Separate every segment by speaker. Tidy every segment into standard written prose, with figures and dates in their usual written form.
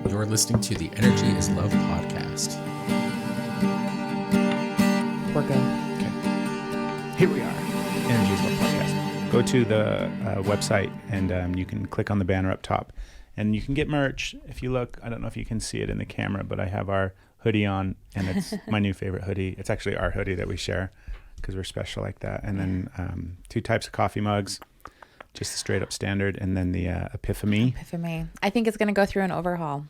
Speaker 1: You're listening to the Energy is Love podcast.
Speaker 2: We're good.
Speaker 3: Okay. Here we are. Energy is Love podcast. Go to the website and you can click on the banner up top. And you can get merch. If you look, I don't know if you can see it in the camera, but I have our hoodie on, and it's my new favorite hoodie. It's actually our hoodie that we share because we're special like that. And then 2 types of coffee mugs, just the straight up standard, and then the Epiphany.
Speaker 2: I think it's going to go through an overhaul.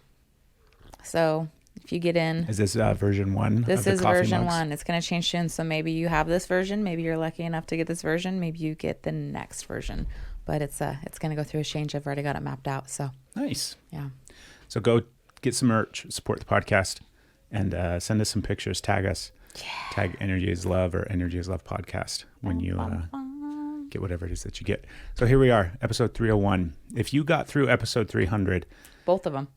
Speaker 2: So if you get in.
Speaker 3: Is this version 1?
Speaker 2: This
Speaker 3: of the
Speaker 2: is
Speaker 3: coffee
Speaker 2: version
Speaker 3: mugs?
Speaker 2: 1. It's going to change soon. So maybe you have this version. Maybe you're lucky enough to get this version. Maybe you get the next version. But it's going to go through a change. I've already got it mapped out. So
Speaker 3: nice.
Speaker 2: Yeah.
Speaker 3: So go get some merch, support the podcast, and send us some pictures. Tag us. Yeah. Tag Energy is Love or Energy is Love podcast when you get whatever it is that you get. So here we are, episode 301. If you got through episode 300,
Speaker 2: both of them.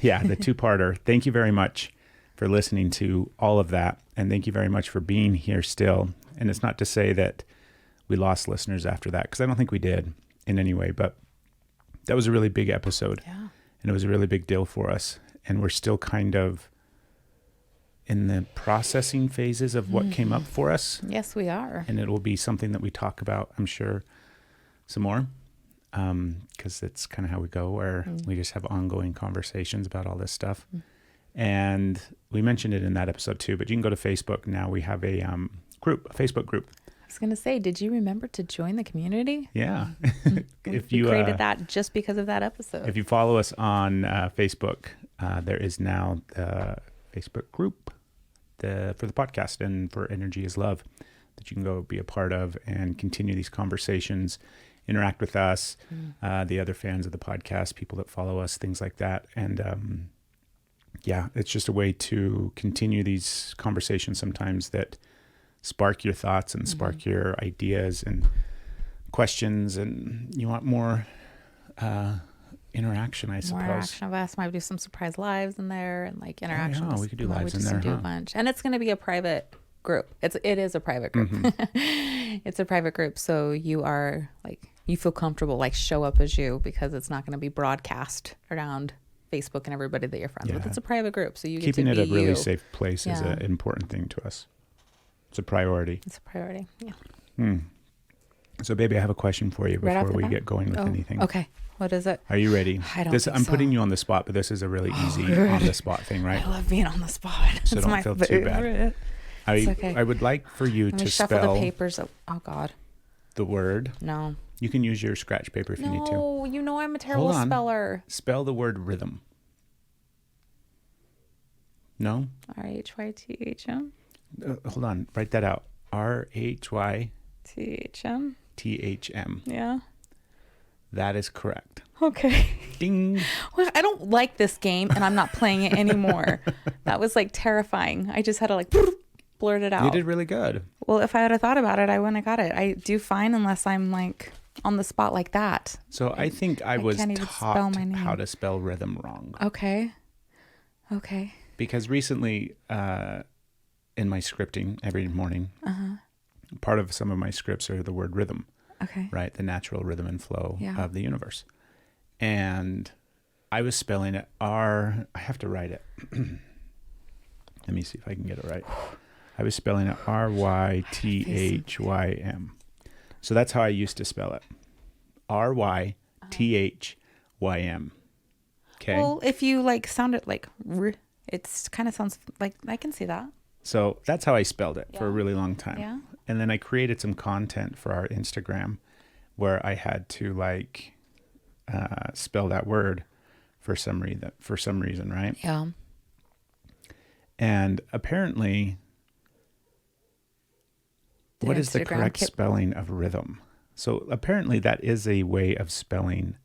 Speaker 3: Yeah, the 2-parter. Thank you very much for listening to all of that, and thank you very much for being here still. And it's not to say that we lost listeners after that, because I don't think we did in any way, but that was a really big episode.
Speaker 2: Yeah.
Speaker 3: And it was a really big deal for us. And we're still kind of in the processing phases of what came up for us.
Speaker 2: Yes, we are.
Speaker 3: And it will be something that we talk about, I'm sure, some more, because it's kind of how we go, where we just have ongoing conversations about all this stuff. And we mentioned it in that episode too, but you can go to Facebook now. We have a Facebook group.
Speaker 2: I was going to say, did you remember to join the community?
Speaker 3: Yeah.
Speaker 2: If you created that just because of that episode.
Speaker 3: If you follow us on Facebook, there is now the Facebook group for the podcast and for Energy is Love that you can go be a part of and continue these conversations, interact with us, the other fans of the podcast, people that follow us, things like that. And it's just a way to continue these conversations sometimes that spark your thoughts and spark your ideas and questions, and you want more interaction, I suppose.
Speaker 2: More interaction of us. Might do some surprise lives in there and like interaction.
Speaker 3: Oh, yeah, we could do lives in there.
Speaker 2: Do a bunch. And it's going to be a private group. It is a private group. It's a private group. So you are like, you feel comfortable, like show up as you, because it's not going to be broadcast around Facebook and everybody that you're friends with. It's a private group. So you get
Speaker 3: keeping
Speaker 2: to
Speaker 3: it
Speaker 2: be
Speaker 3: a really
Speaker 2: you.
Speaker 3: safe place is an important thing to us. It's a priority. Yeah. So, baby, I have a question for you before we get going with anything.
Speaker 2: Okay. What is it?
Speaker 3: Are you ready?
Speaker 2: I don't think
Speaker 3: I'm
Speaker 2: so.
Speaker 3: putting you on the spot, but this is a really easy on-the-spot thing, right?
Speaker 2: I love being on the spot.
Speaker 3: So don't feel too bad.
Speaker 2: It's okay.
Speaker 3: I would like for you to
Speaker 2: shuffle
Speaker 3: spell
Speaker 2: the papers. Oh, God.
Speaker 3: the word.
Speaker 2: No.
Speaker 3: You can use your scratch paper if you need to.
Speaker 2: No, you know I'm a terrible speller.
Speaker 3: Spell the word rhythm. No?
Speaker 2: RHYTHM.
Speaker 3: Hold on. Write that out. RHYTHM.
Speaker 2: THM. Yeah.
Speaker 3: That is correct.
Speaker 2: Okay.
Speaker 3: Ding.
Speaker 2: Well, I don't like this game, and I'm not playing it anymore. That was like terrifying. I just had to like blurt it out.
Speaker 3: You did really good.
Speaker 2: Well, if I had thought about it, I wouldn't have got it. I do fine unless I'm like on the spot like that.
Speaker 3: So I think I was taught how to spell rhythm wrong.
Speaker 2: Okay.
Speaker 3: Because recently, in my scripting every morning, part of some of my scripts are the word rhythm.
Speaker 2: Okay.
Speaker 3: Right? The natural rhythm and flow of the universe. And I was spelling it I have to write it. Let me see if I can get it right. I was spelling it RYTHYM. So that's how I used to spell it. RYTHYM. Okay.
Speaker 2: Well, if you like sound it like it kind of sounds like, I can see that.
Speaker 3: So that's how I spelled it for a really long time.
Speaker 2: Yeah.
Speaker 3: And then I created some content for our Instagram where I had to like spell that word for some reason, right?
Speaker 2: Yeah.
Speaker 3: And apparently, what is the correct spelling of rhythm? So apparently that is a way of spelling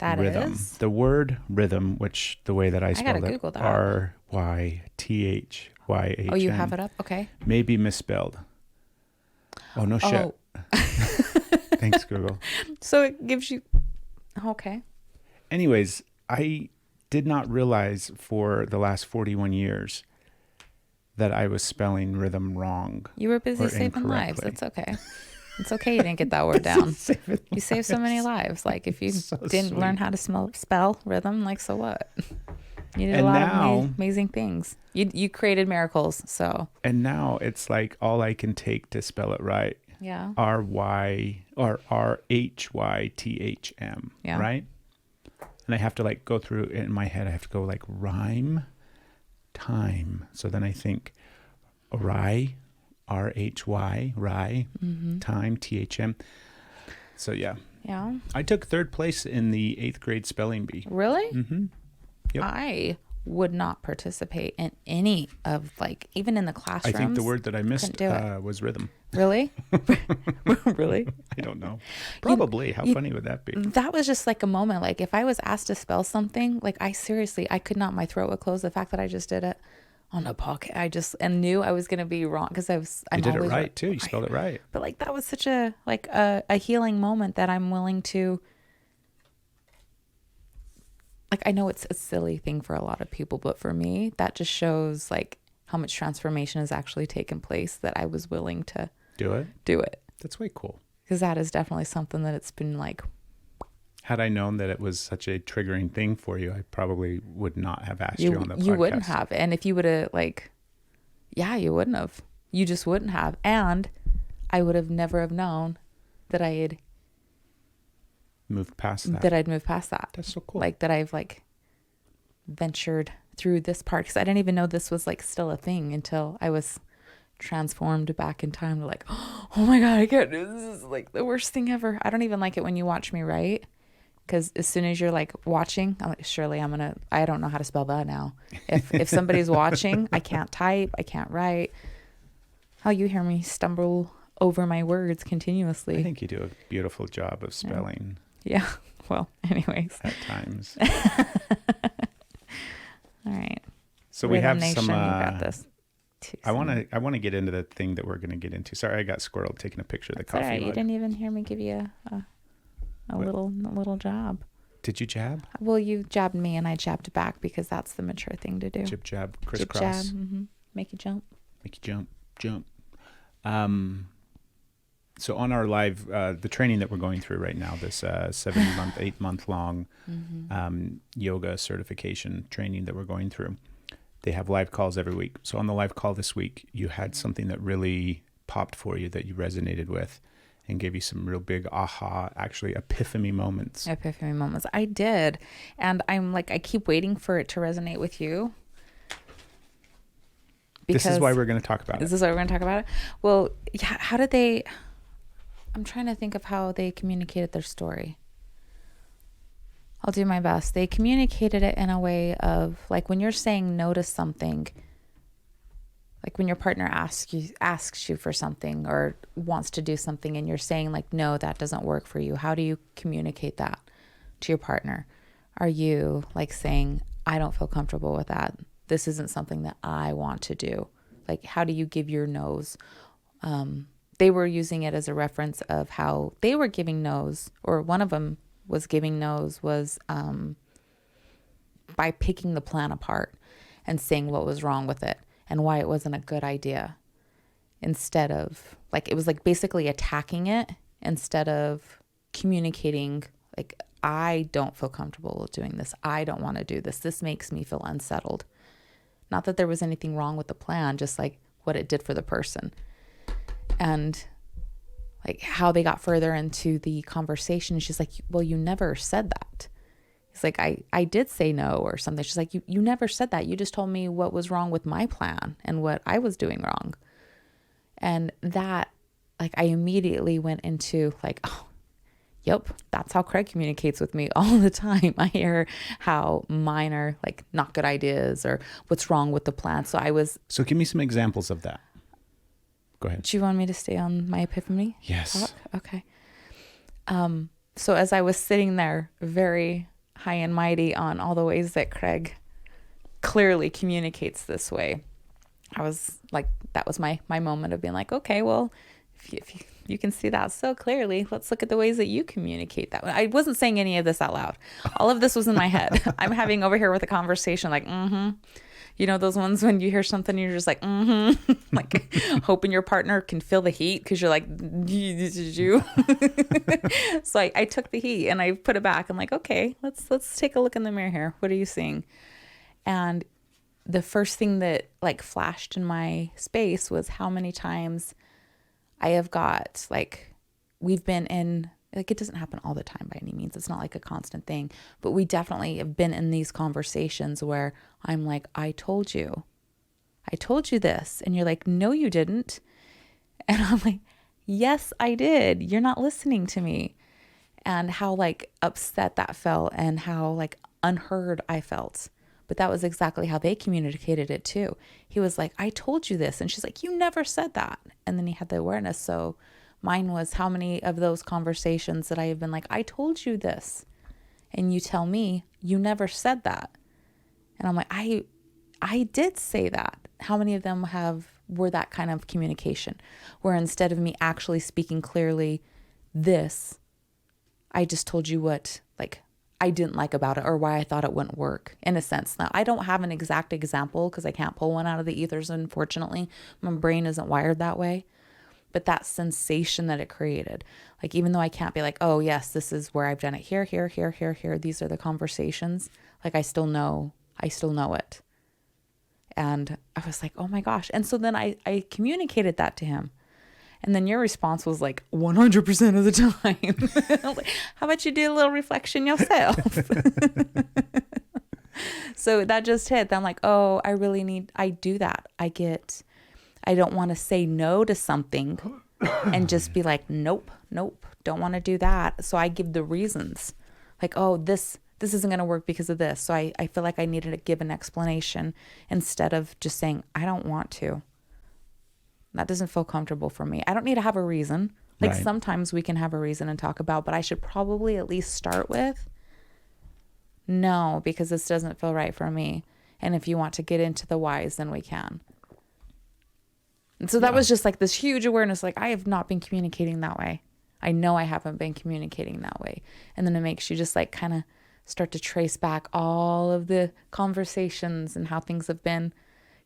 Speaker 3: rhythm.
Speaker 2: Is?
Speaker 3: The word rhythm, which the way that I spelled it, RYTHYM.
Speaker 2: Oh, you have it up? Okay.
Speaker 3: May be misspelled. Oh, no shit.
Speaker 2: Oh.
Speaker 3: Thanks, Google.
Speaker 2: So it gives you... Okay.
Speaker 3: Anyways, I did not realize for the last 41 years that I was spelling rhythm wrong.
Speaker 2: You were busy saving lives. It's okay. It's okay you didn't get that word down. You saved so many lives. Like if you didn't learn how to spell rhythm, like so what? You did a lot of amazing things. You created miracles. So.
Speaker 3: And now it's like all I can take to spell it right.
Speaker 2: Yeah.
Speaker 3: R-Y or R-H-Y-T-H-M.
Speaker 2: Yeah.
Speaker 3: Right? And I have to like go through in my head. I have to go like rhyme, time. So then I think rye, R-H-Y, rye, time, T-H-M. So yeah.
Speaker 2: Yeah.
Speaker 3: I took 3rd place in the 8th grade spelling bee.
Speaker 2: Really?
Speaker 3: Mm-hmm. Yep.
Speaker 2: I would not participate in any of, like, even in the classrooms.
Speaker 3: I think the word that I missed was rhythm.
Speaker 2: Really? Really?
Speaker 3: I don't know. Probably. How funny would that be?
Speaker 2: That was just like a moment. Like, if I was asked to spell something, like, I could not, my throat would close. The fact that I just did it on a pocket, and knew I was going to be wrong because you did it right
Speaker 3: too. You spelled it right.
Speaker 2: But like, that was such a healing moment that I'm willing to, like, I know it's a silly thing for a lot of people, but for me, that just shows like how much transformation has actually taken place, that I was willing to do it.
Speaker 3: That's way cool.
Speaker 2: Because that is definitely something that it's been like.
Speaker 3: Had I known that it was such a triggering thing for you, I probably would not have asked you on the podcast.
Speaker 2: You wouldn't have. And if you would have, like, yeah, you wouldn't have. You just wouldn't have. And I would have never have known that I had
Speaker 3: moved past that.
Speaker 2: That I'd moved past that.
Speaker 3: That's so cool.
Speaker 2: Like, that I've, like, ventured through this part. Because I didn't even know this was, like, still a thing until I was transformed back in time to, like, oh my God, I can't do this. This is, like, the worst thing ever. I don't even like it when you watch me write. Because as soon as you're like watching, I'm like, surely I don't know how to spell that now. If somebody's watching, I can't type, I can't write. How you hear me stumble over my words continuously.
Speaker 3: I think you do a beautiful job of spelling.
Speaker 2: Yeah. Well, anyways.
Speaker 3: At times.
Speaker 2: All right.
Speaker 3: So we have some.
Speaker 2: You got this.
Speaker 3: I want to get into the thing that we're going to get into. Sorry, I got squirreled taking a picture of the coffee mug.
Speaker 2: You didn't even hear me give you a little jab.
Speaker 3: Did you jab?
Speaker 2: Well, you jabbed me and I jabbed back because that's the mature thing to do.
Speaker 3: Jib jab, crisscross.
Speaker 2: Jib jab, make you jump.
Speaker 3: Jump. So on our live, the training that we're going through right now, this 8 month long yoga certification training that we're going through, they have live calls every week. So on the live call this week, you had something that really popped for you, that you resonated with, and gave you some real big epiphany moments.
Speaker 2: I did. And I'm like, I keep waiting for it to resonate with you.
Speaker 3: This is why we're going to talk about it.
Speaker 2: This is why we're going to talk about it? Well, yeah, I'm trying to think of how they communicated their story. I'll do my best. They communicated it in a way of, like, when you're saying no to something, like when your partner asks you for something or wants to do something and you're saying, like, no, that doesn't work for you. How do you communicate that to your partner? Are you like saying, I don't feel comfortable with that. This isn't something that I want to do. Like, how do you give your no's? They were using it as a reference of how they were giving no's, or one of them was giving no's, was by picking the plan apart and saying what was wrong with it and why it wasn't a good idea, instead of, like, it was like basically attacking it instead of communicating, like, I don't feel comfortable with doing this. I don't want to do this. This makes me feel unsettled. Not that there was anything wrong with the plan, just like what it did for the person. And like how they got further into the conversation, she's like, well, you never said that. He's like, I did say no or something. She's like, you never said that. You just told me what was wrong with my plan and what I was doing wrong. And that, like, I immediately went into like, oh, yep, that's how Craig communicates with me all the time. I hear how mine are like not good ideas or what's wrong with the plan. So
Speaker 3: give me some examples of that. Go ahead.
Speaker 2: Do you want me to stay on my epiphany?
Speaker 3: Yes.
Speaker 2: Talk? Okay. So as I was sitting there very high and mighty on all the ways that Craig clearly communicates this way, I was like, that was my moment of being like, okay, well, if you can see that so clearly, let's look at the ways that you communicate that. I wasn't saying any of this out loud. All of this was in my head. I'm having over here with a conversation like, you know, those ones when you hear something, you're just like, like hoping your partner can feel the heat because you're like, this is you. So I took the heat and I put it back. I'm like, okay, let's take a look in the mirror here. What are you seeing? And the first thing that like flashed in my space was how many times I have got like, we've been in, like, it doesn't happen all the time by any means. It's not like a constant thing, but we definitely have been in these conversations where I'm like, I told you this. And you're like, no, you didn't. And I'm like, yes, I did. You're not listening to me. And how like upset that felt and how like unheard I felt. But that was exactly how they communicated it too. He was like, I told you this. And she's like, you never said that. And then he had the awareness. So mine was how many of those conversations that I have been like, I told you this. And you tell me you never said that. And I'm like, I did say that. How many of them were that kind of communication where instead of me actually speaking clearly this, I just told you what like I didn't like about it or why I thought it wouldn't work in a sense. Now, I don't have an exact example because I can't pull one out of the ethers, unfortunately. My brain isn't wired that way. But that sensation that it created, like even though I can't be like, oh yes, this is where I've done it here, these are the conversations, like I still know it. And I was like, oh my gosh. And so then I communicated that to him. And then your response was like 100% of the time. Like, how about you do a little reflection yourself? So that just hit. I'm like, oh, I do that. I don't want to say no to something and just be like, nope, don't want to do that. So I give the reasons like, oh, this isn't going to work because of this. So I feel like I needed to give an explanation instead of just saying, I don't want to. That doesn't feel comfortable for me. I don't need to have a reason. Like right. Sometimes we can have a reason and talk about, but I should probably at least start with, no, because this doesn't feel right for me. And if you want to get into the whys, then we can. And so that was just like this huge awareness. Like I have not been communicating that way. I know I haven't been communicating that way. And then it makes you just like kind of start to trace back all of the conversations and how things have been.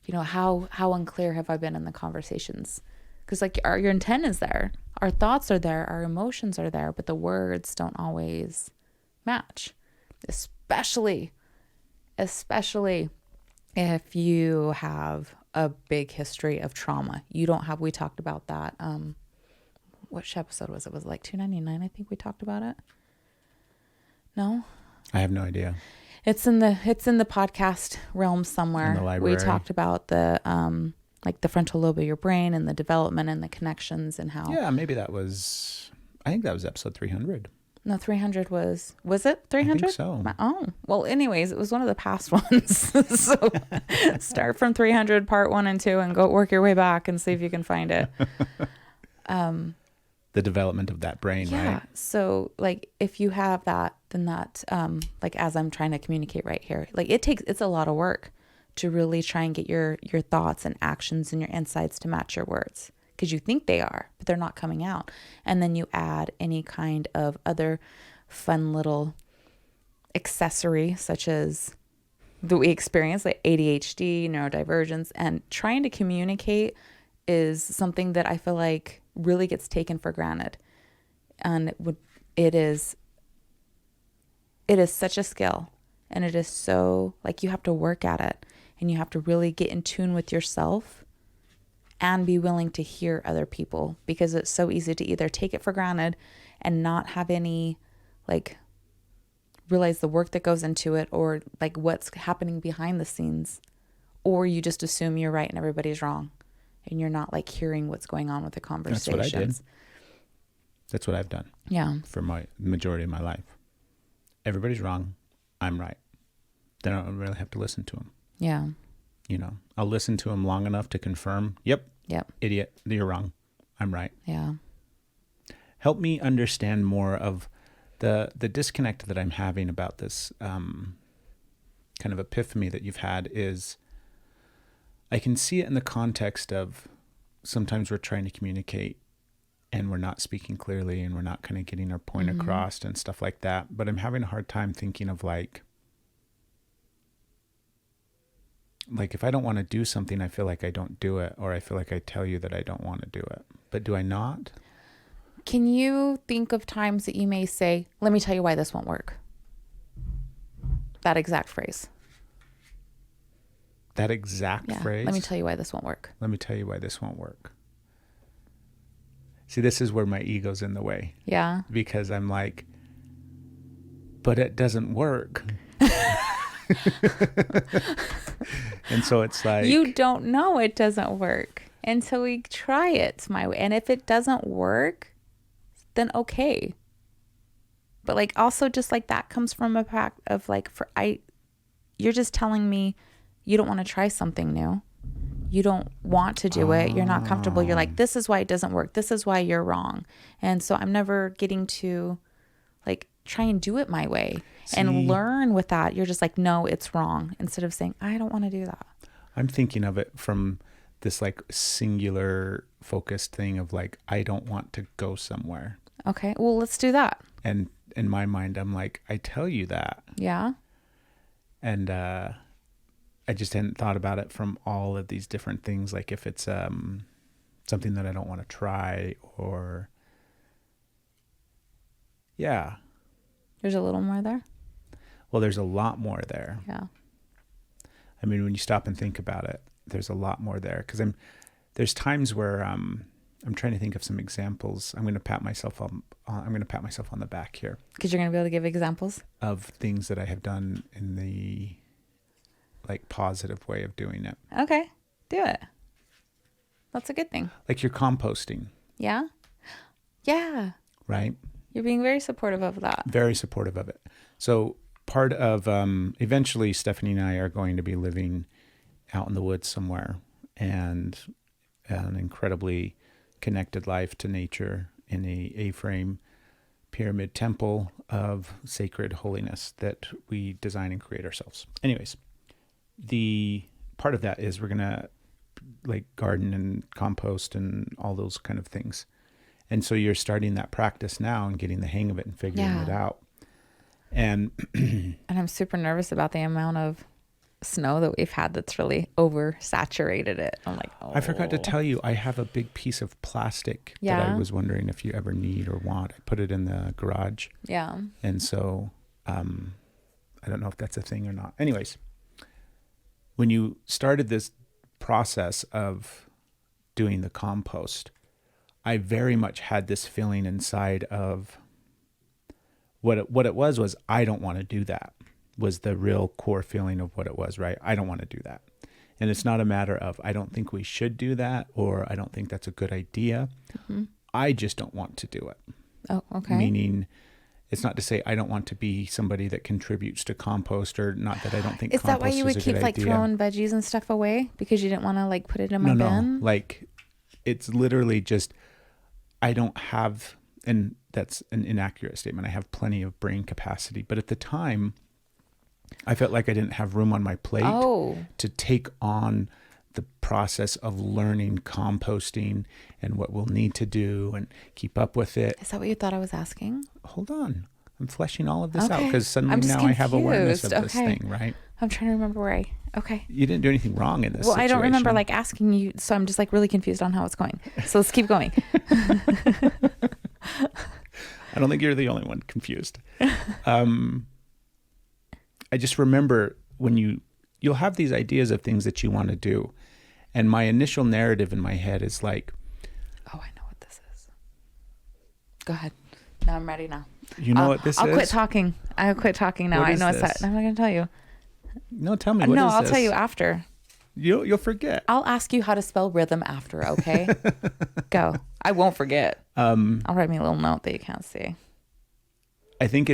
Speaker 2: You know, how unclear have I been in the conversations? Because like your intent is there. Our thoughts are there. Our emotions are there. But the words don't always match. Especially if you have a big history of trauma. We talked about that. Which episode was it? Was it like 299? I think we talked about it. No?
Speaker 3: I have no idea.
Speaker 2: It's in the podcast realm somewhere.
Speaker 3: In the library.
Speaker 2: We talked about the like the frontal lobe of your brain and the development and the connections and how.
Speaker 3: Yeah, maybe I think that was episode 300.
Speaker 2: No, 300 was it 300?
Speaker 3: I think so.
Speaker 2: Oh, well, anyways, it was one of the past ones. So start from 300 part 1 and 2 and go work your way back and see if you can find it.
Speaker 3: The development of that brain,
Speaker 2: yeah.
Speaker 3: right?
Speaker 2: So like if you have that, then that, like as I'm trying to communicate right here, like it's a lot of work to really try and get your thoughts and actions and your insights to match your words because you think they are, but they're not coming out. And then you add any kind of other fun little accessory, such as that we experience, like ADHD, neurodivergence, and trying to communicate is something that I feel like really gets taken for granted. And it is such a skill, and it is so like you have to work at it and you have to really get in tune with yourself and be willing to hear other people, because it's so easy to either take it for granted and not have any like realize the work that goes into it or like what's happening behind the scenes, or you just assume you're right and everybody's wrong. And you're not like hearing what's going on with the conversations.
Speaker 3: That's what I did. That's what I've done.
Speaker 2: Yeah.
Speaker 3: For my majority of my life. Everybody's wrong. I'm right. Then I don't really have to listen to them.
Speaker 2: Yeah.
Speaker 3: You know, I'll listen to them long enough to confirm, yep, idiot, you're wrong. I'm right.
Speaker 2: Yeah.
Speaker 3: Help me understand more of the disconnect that I'm having about this kind of epiphany that you've had is I can see it in the context of sometimes we're trying to communicate and we're not speaking clearly and we're not kind of getting our point across and stuff like that. But I'm having a hard time thinking of like if I don't want to do something, I feel like I don't do it, or I feel like I tell you that I don't want to do it. But do I not?
Speaker 2: Can you think of times that you may say, let me tell you why this won't work? That exact phrase.
Speaker 3: That exact phrase.
Speaker 2: Let me tell you why this won't work.
Speaker 3: Let me tell you why this won't work. See, this is where my ego's in the way.
Speaker 2: Yeah.
Speaker 3: Because I'm like, but it doesn't work. And so it's like,
Speaker 2: you don't know it doesn't work until we try it my way. And if it doesn't work, then okay. But like also just like that comes from a fact of like you're just telling me you don't want to try something new. You don't want to do it. You're not comfortable. You're like, this is why it doesn't work. This is why you're wrong. And so I'm never getting to like try and do it my way and learn with that. You're just like, no, it's wrong. Instead of saying, I don't want to do that.
Speaker 3: I'm thinking of it from this like singular focused thing of like, I don't want to go somewhere.
Speaker 2: Okay. Well, let's do that.
Speaker 3: And in my mind, I'm like, I tell you that.
Speaker 2: Yeah.
Speaker 3: And, I just hadn't thought about it from all of these different things. Like if it's something that I don't want to try or, yeah.
Speaker 2: There's a little more there.
Speaker 3: Well, there's a lot more there.
Speaker 2: Yeah.
Speaker 3: I mean, when you stop and think about it, there's a lot more there. Because there's times where I'm trying to think of some examples. I'm going to pat myself on the back here.
Speaker 2: Because you're going to be able to give examples
Speaker 3: of things that I have done in the like positive way of doing it.
Speaker 2: Okay, do it. That's a good thing.
Speaker 3: Like you're composting.
Speaker 2: Yeah. Yeah.
Speaker 3: Right.
Speaker 2: You're being very supportive of that.
Speaker 3: Very supportive of it. So part of, eventually Stephanie and I are going to be living out in the woods somewhere and an incredibly connected life to nature in a A-frame pyramid temple of sacred holiness that we design and create ourselves. Anyways. The part of that is we're going to like garden and compost and all those kind of things. And so you're starting that practice now and getting the hang of it and figuring it out. And
Speaker 2: and I'm super nervous about the amount of snow that we've had that's really oversaturated it. I'm like, oh.
Speaker 3: I forgot to tell you, I have a big piece of plastic that I was wondering if you ever need or want. I put it in the garage.
Speaker 2: Yeah.
Speaker 3: And so I don't know if that's a thing or not. Anyways. When you started this process of doing the compost, I very much had this feeling inside of what it was I don't want to do that, was the real core feeling of what it was, right? I don't want to do that. And it's not a matter of I don't think we should do that or I don't think that's a good idea. Mm-hmm. I just don't want to do it.
Speaker 2: Oh, okay.
Speaker 3: Meaning it's not to say I don't want to be somebody that contributes to compost or not that I don't think
Speaker 2: is that why you would keep like
Speaker 3: idea.
Speaker 2: Throwing veggies and stuff away because you didn't want to like put it in my bin?
Speaker 3: No. Like it's literally just, I don't have, and that's an inaccurate statement. I have plenty of brain capacity, but at the time I felt like I didn't have room on my plate to take on the process of learning composting and what we'll need to do and keep up with it.
Speaker 2: Is that what you thought I was asking?
Speaker 3: Hold on. I'm fleshing all of this out because suddenly now
Speaker 2: confused.
Speaker 3: I have awareness of this thing, right?
Speaker 2: I'm trying to remember where
Speaker 3: You didn't do anything wrong in this situation.
Speaker 2: I don't remember like asking you, so I'm just like really confused on how it's going. So let's keep going.
Speaker 3: I don't think you're the only one confused. I just remember when you'll have these ideas of things that you want to do. And my initial narrative in my head is like,
Speaker 2: oh, I know what this is. Go ahead. No, I'm ready now.
Speaker 3: You know what this is?
Speaker 2: I'll quit talking. I'll quit talking now.
Speaker 3: What
Speaker 2: I
Speaker 3: is
Speaker 2: know
Speaker 3: this?
Speaker 2: it's that. I'm not going to tell you.
Speaker 3: No, tell me. What is
Speaker 2: I'll
Speaker 3: this?
Speaker 2: tell you after.
Speaker 3: You'll forget.
Speaker 2: I'll ask you how to spell rhythm after, okay? Go. I won't forget. I'll write me a little note that you can't see.
Speaker 3: I think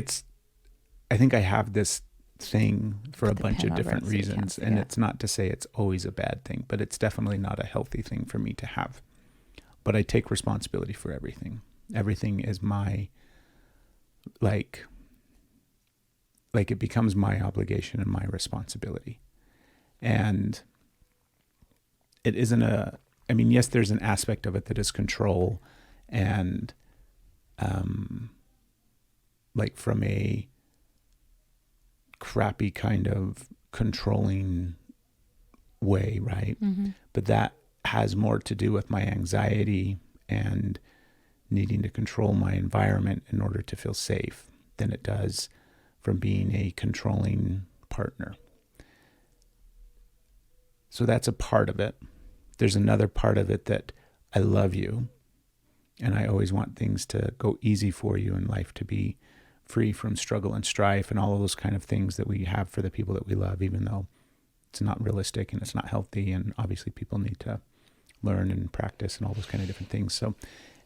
Speaker 3: I have this thing for a bunch of different reasons, and it's not to say it's always a bad thing, but it's definitely not a healthy thing for me to have. But I take responsibility for everything. Everything is my, like it becomes my obligation and my responsibility. And it isn't yes, there's an aspect of it that is control and, like from a crappy kind of controlling way, right? Mm-hmm. But that has more to do with my anxiety and needing to control my environment in order to feel safe than it does from being a controlling partner. So that's a part of it. There's another part of it that I love you, and I always want things to go easy for you in life, to be free from struggle and strife and all of those kind of things that we have for the people that we love, even though it's not realistic and it's not healthy. And obviously people need to learn and practice and all those kind of different things. So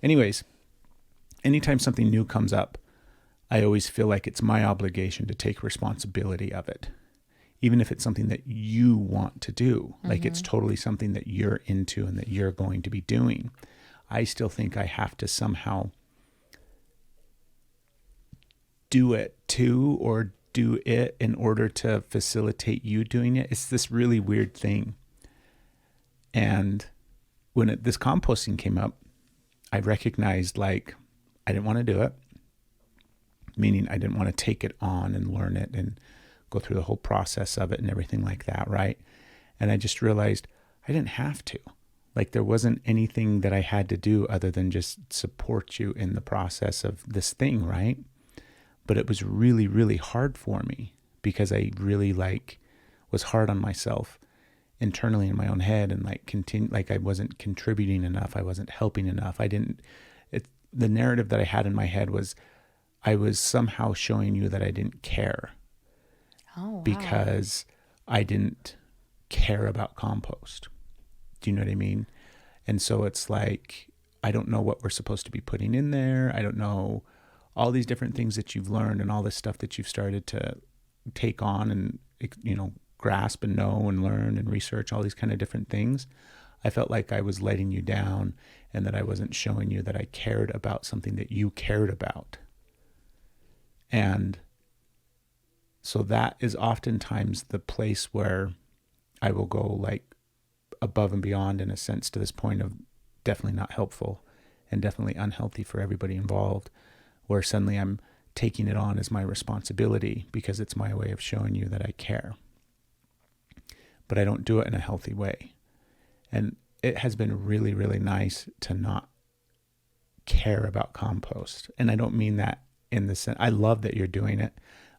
Speaker 3: anyways, anytime something new comes up, I always feel like it's my obligation to take responsibility of it. Even if it's something that you want to do, like it's totally something that you're into and that you're going to be doing, I still think I have to somehow do it too, or do it in order to facilitate you doing it. It's this really weird thing. And when this composting came up, I recognized like I didn't want to do it, meaning I didn't want to take it on and learn it and go through the whole process of it and everything like that, right? And I just realized I didn't have to. Like there wasn't anything that I had to do other than just support you in the process of this thing, right? But it was really, really hard for me because I really was hard on myself internally in my own head, and I wasn't contributing enough. I wasn't helping enough. The narrative that I had in my head was I was somehow showing you that I didn't care.
Speaker 2: Oh, wow.
Speaker 3: Because I didn't care about compost. Do you know what I mean? And so it's like, I don't know what we're supposed to be putting in there. I don't know all these different things that you've learned and all this stuff that you've started to take on and, grasp and know and learn and research, all these kind of different things. I felt like I was letting you down and that I wasn't showing you that I cared about something that you cared about. And so that is oftentimes the place where I will go above and beyond, in a sense, to this point of definitely not helpful and definitely unhealthy for everybody involved, where suddenly I'm taking it on as my responsibility because it's my way of showing you that I care. But I don't do it in a healthy way. And it has been really, really nice to not care about compost. And I don't mean that in the sense, I love that you're doing it.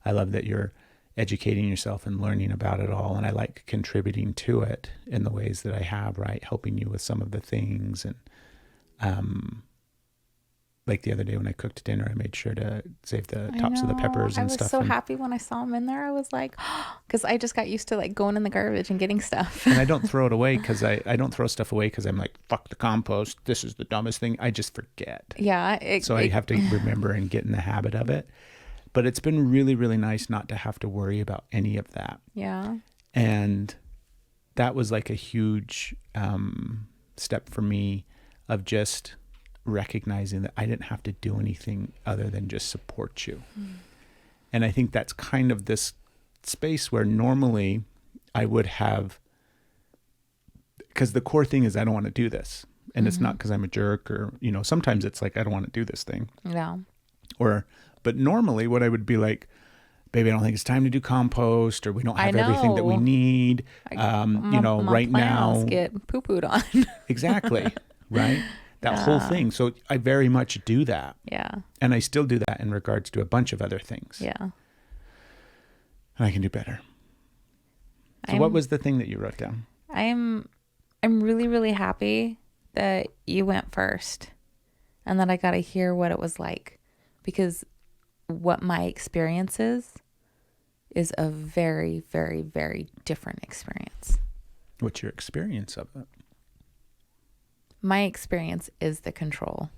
Speaker 3: I love that you're educating yourself and learning about it all. And I like contributing to it in the ways that I have, right? Helping you with some of the things. And like the other day when I cooked dinner, I made sure to save the tops of the peppers and stuff.
Speaker 2: I was so happy when I saw them in there. I was like, because I just got used to going in the garbage and getting stuff.
Speaker 3: And I don't throw it away because I don't throw stuff away because I'm like, fuck the compost. This is the dumbest thing. I just forget.
Speaker 2: Yeah.
Speaker 3: I have to remember and get in the habit of it. But it's been really, really nice not to have to worry about any of that.
Speaker 2: Yeah.
Speaker 3: And that was like a huge step for me of just recognizing that I didn't have to do anything other than just support you. And I think that's kind of this space where normally I would have, because the core thing is I don't want to do this. And it's not because I'm a jerk or, sometimes it's like, I don't want to do this thing.
Speaker 2: Yeah.
Speaker 3: But normally what I would be like, baby, I don't think it's time to do compost, or we don't have everything that we need.
Speaker 2: My
Speaker 3: right now
Speaker 2: get poo-pooed on.
Speaker 3: Exactly. Right. That whole thing. So I very much do that.
Speaker 2: Yeah.
Speaker 3: And I still do that in regards to a bunch of other things.
Speaker 2: Yeah.
Speaker 3: And I can do better. So what was the thing that you wrote down?
Speaker 2: I'm really, really happy that you went first and that I got to hear what it was like, because what my experience is a very, very, very different experience.
Speaker 3: What's your experience of it?
Speaker 2: My experience is the control.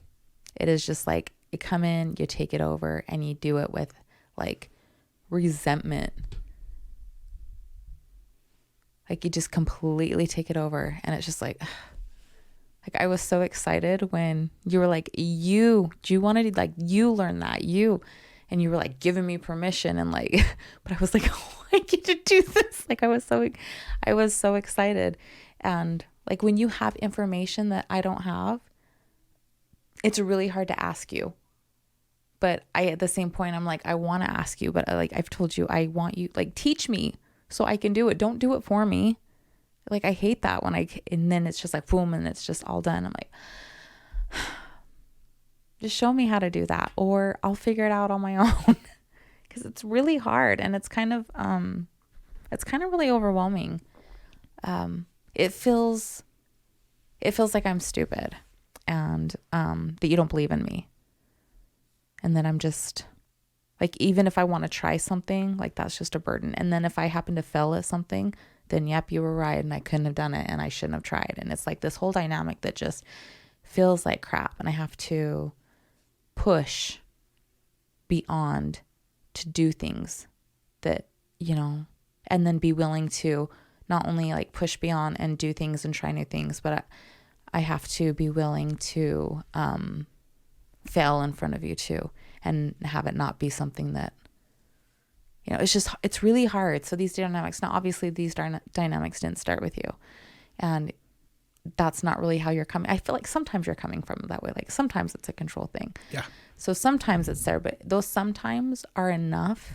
Speaker 2: It is just like you come in, you take it over, and you do it with resentment. You just completely take it over. And it's just like I was so excited when you were like, do you want to you learn that, and you were giving me permission and but I was like, oh, I get to do this. I was so excited. And when you have information that I don't have, it's really hard to ask you. But at the same point, I'm like, I want to ask you, but I've told you, I want you, teach me so I can do it. Don't do it for me. I hate that and then it's just boom, and it's just all done. I'm like, just show me how to do that, or I'll figure it out on my own. Because it's really hard, and it's kind of really overwhelming. it feels like I'm stupid and that you don't believe in me. And then I'm just like, even if I want to try something, like that's just a burden. And then if I happen to fail at something, then yep, you were right and I couldn't have done it and I shouldn't have tried. And it's like this whole dynamic that just feels like crap. And I have to push beyond to do things that, you know, and then be willing to not only like push beyond and do things and try new things, but I have to be willing to fail in front of you too, and have it not be something that, you know, it's really hard. So these dynamics, now obviously these dynamics didn't start with you, and that's not really how you're coming. I feel like sometimes you're coming from that way. Like sometimes it's a control thing.
Speaker 3: Yeah.
Speaker 2: So sometimes it's there, but those sometimes are enough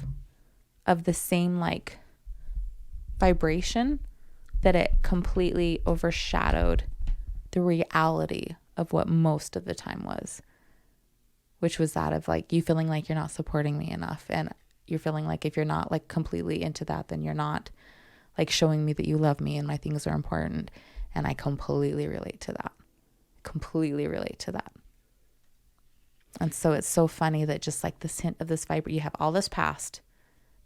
Speaker 2: of the same like vibration that it completely overshadowed the reality of what most of the time was, which was that of like you feeling like you're not supporting me enough, and you're feeling like if you're not like completely into that, then you're not like showing me that you love me and my things are important. And I completely relate to that. And so it's so funny that just like this hint of this you have all this past,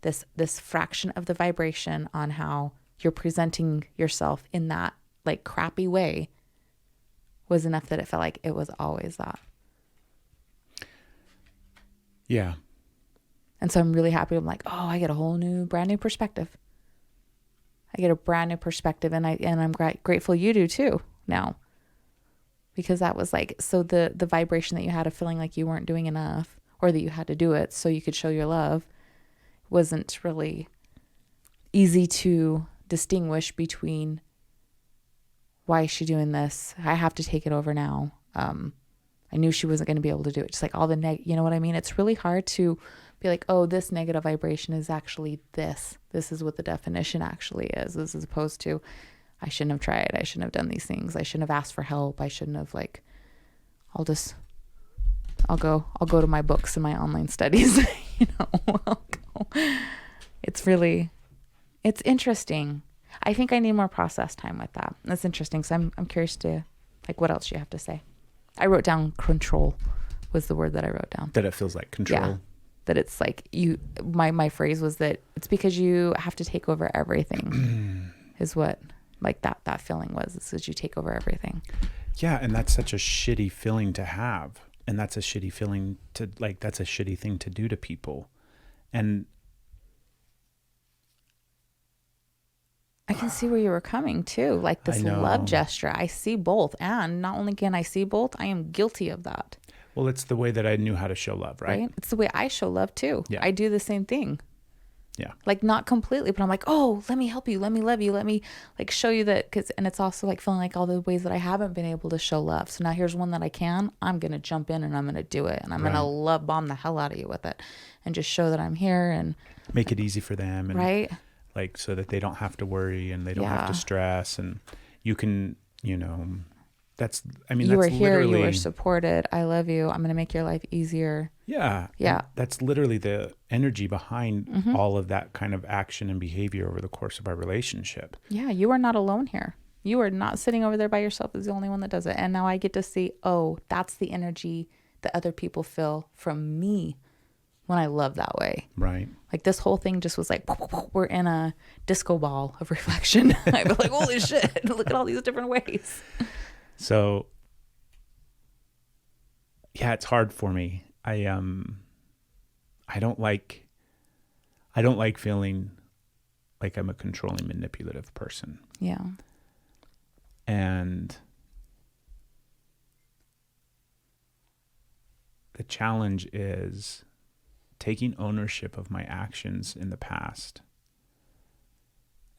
Speaker 2: this fraction of the vibration on how you're presenting yourself in that like crappy way was enough that it felt like it was always that.
Speaker 3: Yeah.
Speaker 2: And so I'm really happy. I'm like, oh, I get a whole brand new perspective. I get a brand new perspective, and I'm grateful you do too now, because that was like, so the vibration that you had of feeling like you weren't doing enough, or that you had to do it so you could show your love, wasn't really easy to distinguish between, why is she doing this? I have to take it over now. I knew she wasn't going to be able to do it. Just like all the you know what I mean? It's really hard to be like, oh, this negative vibration is actually this. This is what the definition actually is. This is opposed to, I shouldn't have tried. I shouldn't have done these things. I shouldn't have asked for help. I shouldn't have like, I'll go to my books and my online studies, you know, it's interesting. I think I need more process time with that. That's interesting. So I'm curious to like, what else you have to say. I wrote down control was the word that I wrote down.
Speaker 3: That it feels like control.
Speaker 2: Yeah. That it's like my phrase was that it's because you have to take over everything is what like that feeling was. It's that you take over everything.
Speaker 3: Yeah. And that's such a shitty feeling to have. And that's a shitty feeling to like, that's a shitty thing to do to people. And
Speaker 2: I can see where you were coming too. Like this love gesture. I see both. And not only can I see both, I am guilty of that.
Speaker 3: Well, it's the way that I knew how to show love, right?
Speaker 2: It's the way I show love too.
Speaker 3: Yeah.
Speaker 2: I do the same thing.
Speaker 3: Yeah.
Speaker 2: Like not completely, but I'm like, oh, let me help you. Let me love you. Let me like show you that. And it's also like feeling like all the ways that I haven't been able to show love. So now here's one that I can. I'm going to jump in and I'm going to do it. And I'm going to love bomb the hell out of you with it and just show that I'm here and
Speaker 3: make it easy for them. And
Speaker 2: right.
Speaker 3: Like so that they don't have to worry and they don't have to stress, and you can, you know, you
Speaker 2: were here, you were supported. I love you. I'm going to make your life easier.
Speaker 3: Yeah.
Speaker 2: Yeah.
Speaker 3: That's literally the energy behind all of that kind of action and behavior over the course of our relationship.
Speaker 2: Yeah. You are not alone here. You are not sitting over there by yourself as the only one that does it. And now I get to see, oh, that's the energy that other people feel from me when I love that way.
Speaker 3: Right.
Speaker 2: Like this whole thing just was like, we're in a disco ball of reflection. I was like, holy shit, look at all these different ways.
Speaker 3: So yeah, it's hard for me. I don't like feeling like I'm a controlling, manipulative person.
Speaker 2: Yeah.
Speaker 3: And the challenge is taking ownership of my actions in the past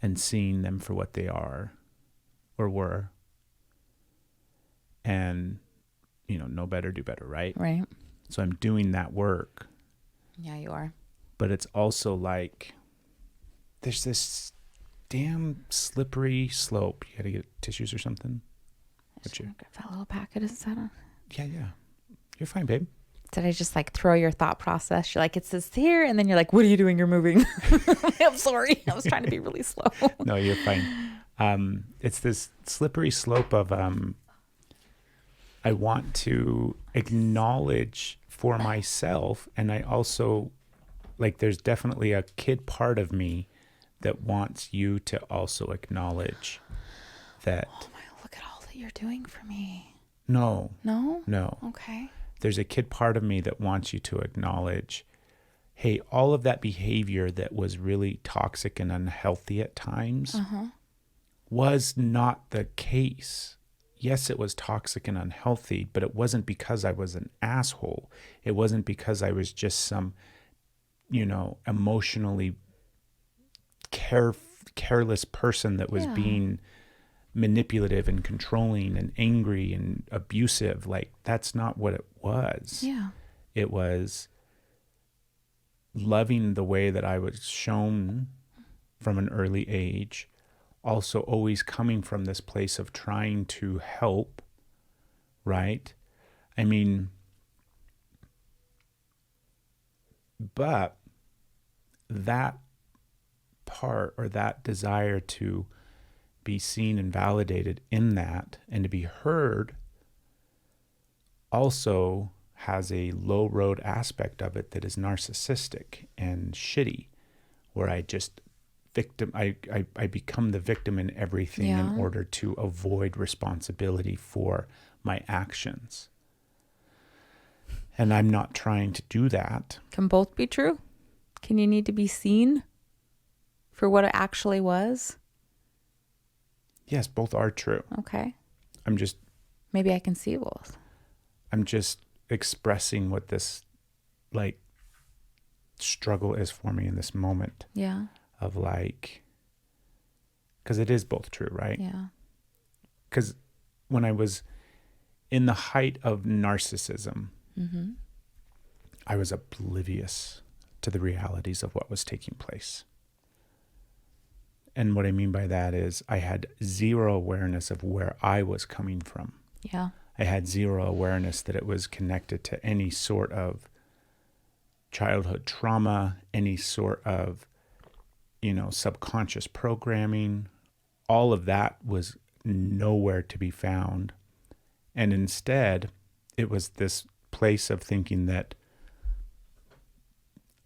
Speaker 3: and seeing them for what they are or were. And, you know better, do better, right?
Speaker 2: Right.
Speaker 3: So I'm doing that work.
Speaker 2: Yeah, you are.
Speaker 3: But it's also like there's this damn slippery slope. You got to get tissues or something?
Speaker 2: That little packet is set on.
Speaker 3: Yeah. You're fine, babe.
Speaker 2: Did I just like throw your thought process? You're like, it says here. And then you're like, what are you doing? You're moving. I'm sorry. I was trying to be really slow.
Speaker 3: No, you're fine. it's this slippery slope of I want to acknowledge for myself, and I also, like, there's definitely a kid part of me that wants you to also acknowledge that.
Speaker 2: Oh my, look at all that you're doing for me.
Speaker 3: No.
Speaker 2: No? Okay.
Speaker 3: There's a kid part of me that wants you to acknowledge, hey, all of that behavior that was really toxic and unhealthy at times was not the case. Yes, it was toxic and unhealthy, but it wasn't because I was an asshole. It wasn't because I was just some, emotionally careless person that was being manipulative and controlling and angry and abusive. Like, that's not what it was.
Speaker 2: Yeah.
Speaker 3: It was loving the way that I was shown from an early age, also always coming from this place of trying to help, right? I mean, but that part, or that desire to be seen and validated in that and to be heard, also has a low road aspect of it that is narcissistic and shitty, where I just I become the victim in everything in order to avoid responsibility for my actions. And I'm not trying to do that.
Speaker 2: Can both be true? Can you need to be seen for what it actually was?
Speaker 3: Yes, both are true.
Speaker 2: Okay. Maybe I can see both.
Speaker 3: I'm just expressing what this, like, struggle is for me in this moment.
Speaker 2: Yeah.
Speaker 3: Of, like, because it is both true, right?
Speaker 2: Yeah.
Speaker 3: Because when I was in the height of narcissism, I was oblivious to the realities of what was taking place. And what I mean by that is I had zero awareness of where I was coming from.
Speaker 2: Yeah.
Speaker 3: I had zero awareness that it was connected to any sort of childhood trauma, any sort of, subconscious programming. All of that was nowhere to be found. And instead, it was this place of thinking that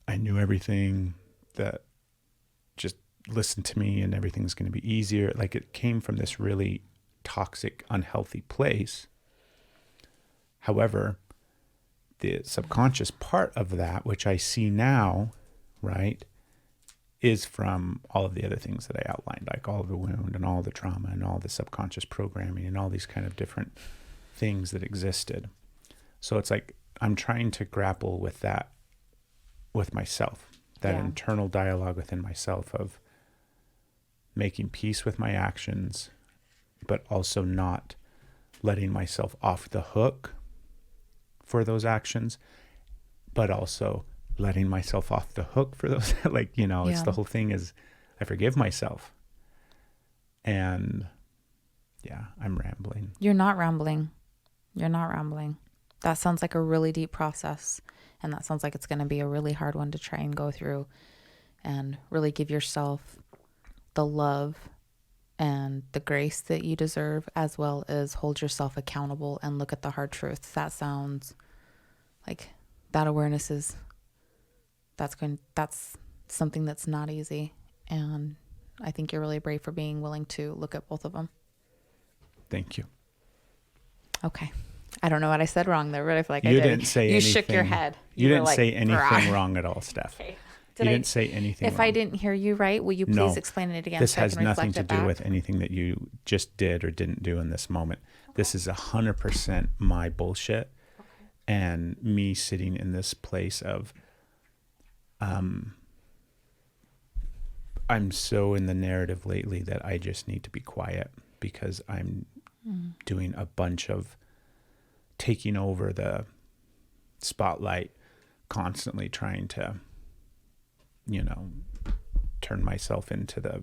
Speaker 3: I knew everything, that just listen to me and everything's going to be easier. Like, it came from this really toxic, unhealthy place. However, the subconscious part of that, which I see now, right, is from all of the other things that I outlined, like all of the wound and all the trauma and all the subconscious programming and all these kind of different things that existed. So it's like I'm trying to grapple with that with myself, that internal dialogue within myself of making peace with my actions, but also not letting myself off the hook for those actions, but also letting myself off the hook for those, it's the whole thing is I forgive myself. And I'm rambling.
Speaker 2: You're not rambling. That sounds like a really deep process. And that sounds like it's going to be a really hard one to try and go through and really give yourself the love and the grace that you deserve, as well as hold yourself accountable and look at the hard truths. That sounds like that awareness is, that's something that's not easy. And I think you're really brave for being willing to look at both of them.
Speaker 3: Thank you.
Speaker 2: Okay. I don't know what I said wrong there, but I feel like
Speaker 3: you
Speaker 2: I did.
Speaker 3: Didn't say
Speaker 2: you
Speaker 3: anything.
Speaker 2: Shook your head.
Speaker 3: You didn't
Speaker 2: like,
Speaker 3: say anything
Speaker 2: Brah.
Speaker 3: wrong at all, Steph.
Speaker 2: Okay.
Speaker 3: You didn't say anything
Speaker 2: If
Speaker 3: wrong.
Speaker 2: I didn't hear you right, will you please explain it again?
Speaker 3: This
Speaker 2: so
Speaker 3: has
Speaker 2: I can
Speaker 3: nothing
Speaker 2: reflect
Speaker 3: to
Speaker 2: it
Speaker 3: do
Speaker 2: back?
Speaker 3: with anything that you just did or didn't do in this moment. This is 100% my bullshit and me sitting in this place of, I'm so in the narrative lately that I just need to be quiet because I'm doing a bunch of taking over the spotlight, constantly trying to, turn myself into the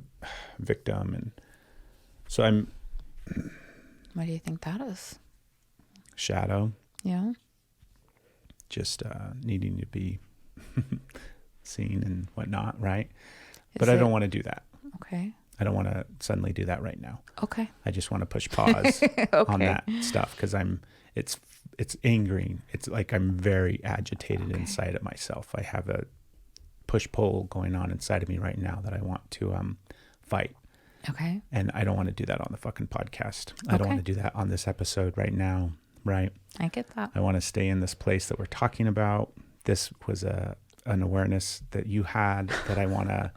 Speaker 3: victim. And so I'm...
Speaker 2: What do you think that is?
Speaker 3: Shadow.
Speaker 2: Yeah.
Speaker 3: Just needing to be seen and whatnot, right? But I don't want to do that.
Speaker 2: Okay.
Speaker 3: I don't want to suddenly do that right now.
Speaker 2: Okay.
Speaker 3: I just want to push pause on that stuff because it's angering. It's like I'm very agitated inside of myself. I have a push-pull going on inside of me right now that I want to fight.
Speaker 2: Okay.
Speaker 3: And I don't want to do that on the fucking podcast. I don't want to do that on this episode right now. Right.
Speaker 2: I get that.
Speaker 3: I want to stay in this place that we're talking about. This was an awareness that you had that I want to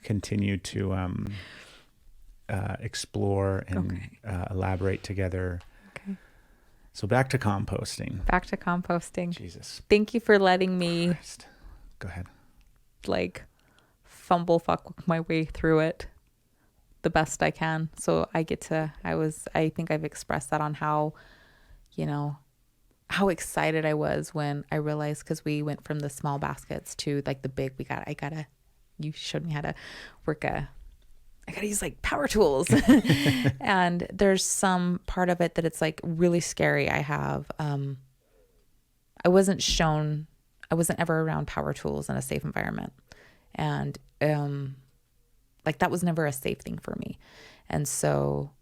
Speaker 3: continue to explore and elaborate together. Okay. So back to composting.
Speaker 2: Back to composting.
Speaker 3: Jesus.
Speaker 2: Thank you for letting me
Speaker 3: Go ahead.
Speaker 2: Like fumble fuck my way through it the best I can. So I think I've expressed that on how, how excited I was when I realized, because we went from the small baskets to like the big, you showed me how to work I gotta use like power tools. And there's some part of it that it's like really scary. I wasn't ever around power tools in a safe environment. And, like that was never a safe thing for me. And so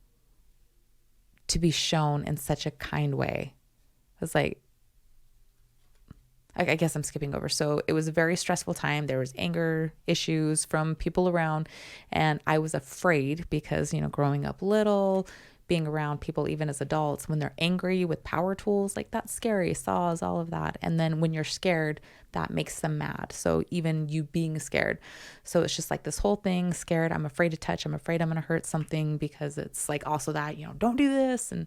Speaker 2: to be shown in such a kind way was like, I guess I'm skipping over. So it was a very stressful time. There was anger issues from people around, and I was afraid because, growing up little, being around people, even as adults, when they're angry with power tools, like that's scary, saws, all of that. And then when you're scared, that makes them mad. So even you being scared. So it's just like this whole thing, scared. I'm afraid to touch. I'm afraid I'm going to hurt something, because it's like also that, don't do this, and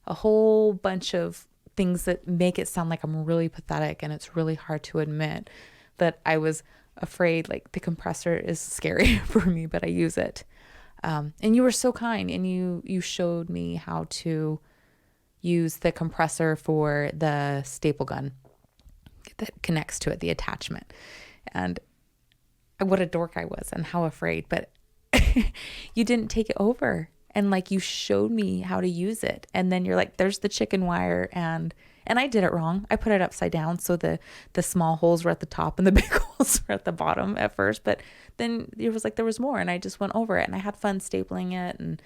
Speaker 2: a whole bunch of things that make it sound like I'm really pathetic. And it's really hard to admit that I was afraid. Like the compressor is scary for me, but I use it. And you were so kind, and you showed me how to use the compressor for the staple gun that connects to it, the attachment. And what a dork I was, and how afraid, but you didn't take it over. And like, you showed me how to use it. And then you're like, there's the chicken wire. And I did it wrong. I put it upside down. So the small holes were at the top and the big holes were at the bottom at first. But then it was like, there was more, and I just went over it, and I had fun stapling it. And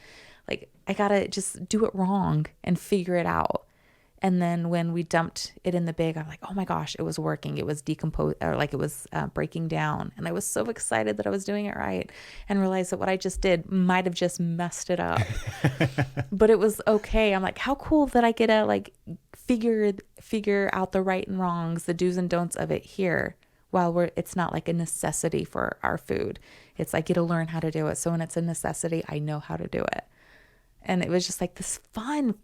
Speaker 2: like, I got to just do it wrong and figure it out. And then when we dumped it in the big, I'm like, oh my gosh, it was working. It was decomposed, or like it was breaking down. And I was so excited that I was doing it right, and realized that what I just did might have just messed it up. But it was okay. I'm like, how cool that I get to like figure out the right and wrongs, the do's and don'ts of it here, while it's not like a necessity for our food. It's like, I get to learn how to do it. So when it's a necessity, I know how to do it. And it was just like this fun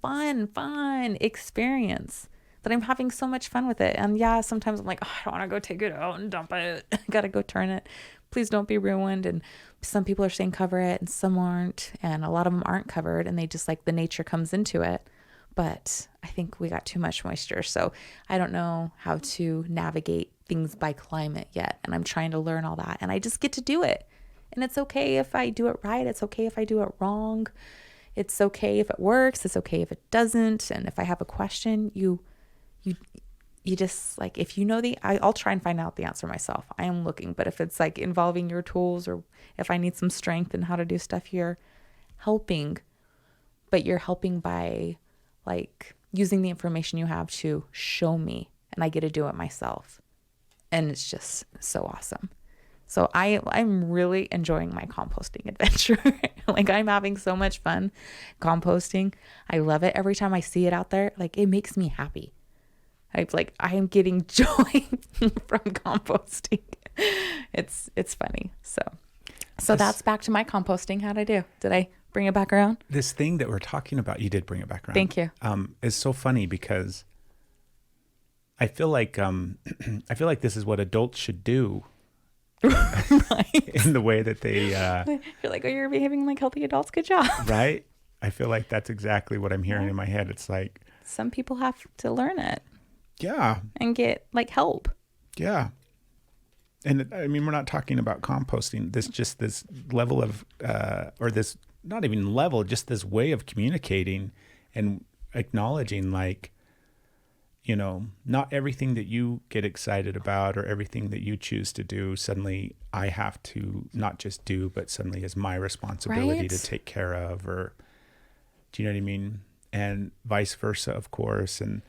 Speaker 2: experience that I'm having so much fun with it. And yeah, sometimes I'm like, oh, I don't want to go take it out and dump it. I got to go turn it. Please don't be ruined. And some people are saying cover it, and some aren't. And a lot of them aren't covered, and they just like, the nature comes into it. But I think we got too much moisture. So I don't know how to navigate things by climate yet. And I'm trying to learn all that. And I just get to do it. And it's okay if I do it right. It's okay if I do it wrong. It's okay if it works. It's okay if it doesn't. And if I have a question, you just like, if you know I'll try and find out the answer myself. I am looking, but if it's like involving your tools, or if I need some strength in how to do stuff, you're helping, but you're helping by like using the information you have to show me, and I get to do it myself. And it's just so awesome. So I'm really enjoying my composting adventure. Like, I'm having so much fun composting. I love it. Every time I see it out there, like, it makes me happy. I am getting joy from composting. It's funny. So that's back to my composting. How'd I do? Did I bring it back around?
Speaker 3: This thing that we're talking about, you did bring it back around.
Speaker 2: Thank you.
Speaker 3: Is so funny because I feel like this is what adults should do. Right. In the way that they
Speaker 2: you're like, oh, you're behaving like healthy adults. Good job.
Speaker 3: Right. I feel like that's exactly what I'm hearing in my head. It's like,
Speaker 2: some people have to learn it.
Speaker 3: Yeah.
Speaker 2: And get like help.
Speaker 3: Yeah. And I mean, we're not talking about composting. This level of, or this, not even level, just this way of communicating and acknowledging, like, not everything that you get excited about or everything that you choose to do, suddenly I have to not just do, but suddenly is my responsibility
Speaker 2: Right.
Speaker 3: to take care of, or do you know what I mean? And vice versa, of course. And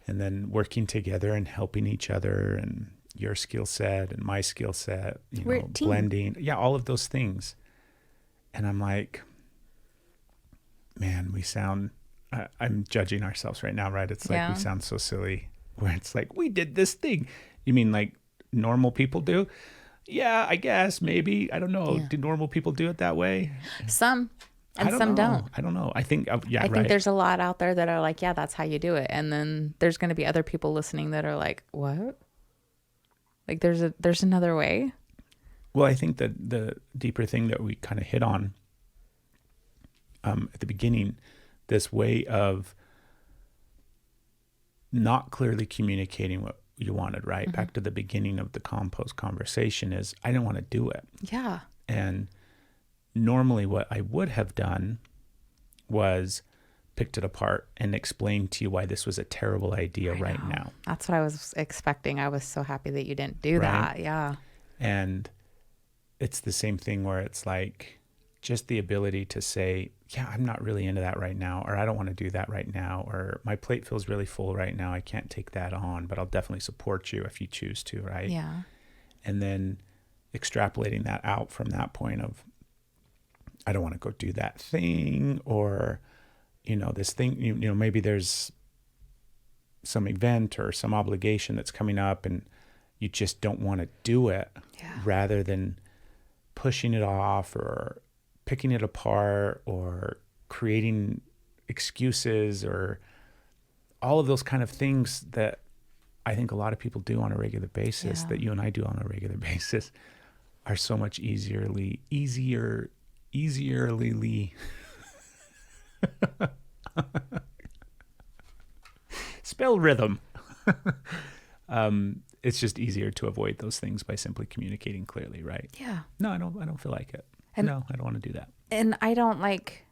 Speaker 3: then working together and helping each other, and your skill set and my skill set,
Speaker 2: We're a team.
Speaker 3: blending. Yeah. All of those things. And I'm like, man, I'm judging ourselves right now, right? It's like we sound so silly, where it's like, we did this thing. You mean like normal people do? Yeah, I guess, maybe. I don't know.
Speaker 2: Yeah.
Speaker 3: Do normal people do it that way?
Speaker 2: Some, and some don't.
Speaker 3: I don't know. I think,
Speaker 2: I think there's a lot out there that are like, yeah, that's how you do it. And then there's going to be other people listening that are like, what? Like there's another way.
Speaker 3: Well, I think that the deeper thing that we kind of hit on at the beginning, this way of not clearly communicating what you wanted, right?
Speaker 2: Mm-hmm.
Speaker 3: Back to the beginning of the compost conversation is, I didn't want to do it.
Speaker 2: Yeah.
Speaker 3: And normally what I would have done was picked it apart and explained to you why this was a terrible idea right now.
Speaker 2: That's what I was expecting. I was so happy that you didn't do that. Yeah.
Speaker 3: And it's the same thing where it's like just the ability to say, yeah, I'm not really into that right now, or I don't want to do that right now, or my plate feels really full right now. I can't take that on, but I'll definitely support you if you choose to, right?
Speaker 2: Yeah.
Speaker 3: And then extrapolating that out from that point of, I don't want to go do that thing, or, this thing, maybe there's some event or some obligation that's coming up and you just don't want to do it, rather than pushing it off or picking it apart or creating excuses or all of those kind of things that I think a lot of people do on a regular basis, that you and I do on a regular basis, are so much easierly spell rhythm. It's just easier to avoid those things by simply communicating clearly, right?
Speaker 2: Yeah.
Speaker 3: No, I don't feel like it.
Speaker 2: And,
Speaker 3: no, I don't want to do that.
Speaker 2: And I don't like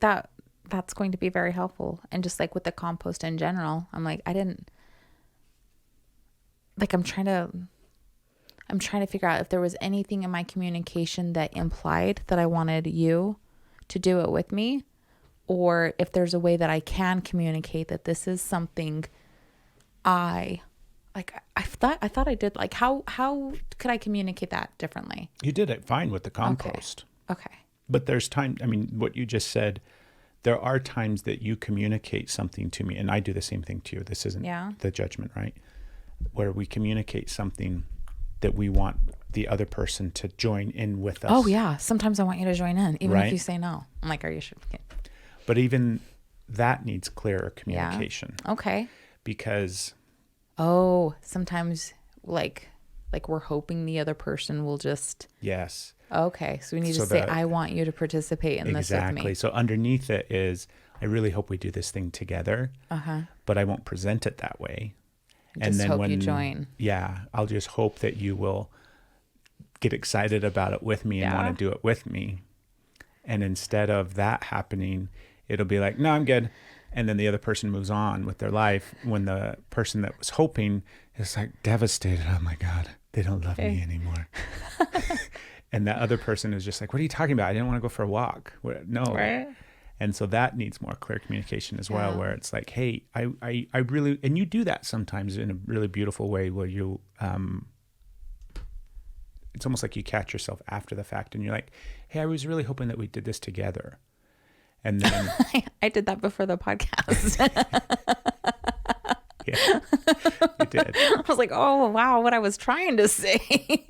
Speaker 2: that. That's going to be very helpful. And just like with the compost in general, I'm like, I'm trying to figure out if there was anything in my communication that implied that I wanted you to do it with me, or if there's a way that I can communicate that this is something I thought I did. Like, how could I communicate that differently?
Speaker 3: You did it fine with the compost.
Speaker 2: Okay.
Speaker 3: But there's time, what you just said, there are times that you communicate something to me, and I do the same thing to you. This isn't the judgment, right? Where we communicate something that we want the other person to join in with us.
Speaker 2: Oh yeah. Sometimes I want you to join in, even
Speaker 3: right?
Speaker 2: if you say no. I'm like, are you sure?
Speaker 3: But even that needs clearer communication.
Speaker 2: Yeah. Okay.
Speaker 3: Because
Speaker 2: sometimes like we're hoping the other person will just.
Speaker 3: Yes.
Speaker 2: Okay. So we need to say, I want you to participate in this with me.
Speaker 3: Exactly. So underneath it is, I really hope we do this thing together, but I won't present it that way.
Speaker 2: And then hope you join.
Speaker 3: Yeah. I'll just hope that you will get excited about it with me and want to do it with me. And instead of that happening, it'll be like, no, I'm good. And then the other person moves on with their life, when the person that was hoping is like devastated. Oh my God, they don't love me anymore. And that other person is just like, what are you talking about? I didn't want to go for a walk. No.
Speaker 2: Right.
Speaker 3: And so that needs more clear communication as well, where it's like, hey, I really, and you do that sometimes in a really beautiful way, where you, it's almost like you catch yourself after the fact and you're like, hey, I was really hoping that we did this together. And then
Speaker 2: I did that before the podcast.
Speaker 3: Yeah, you did.
Speaker 2: I was like, oh wow, what I was trying to say.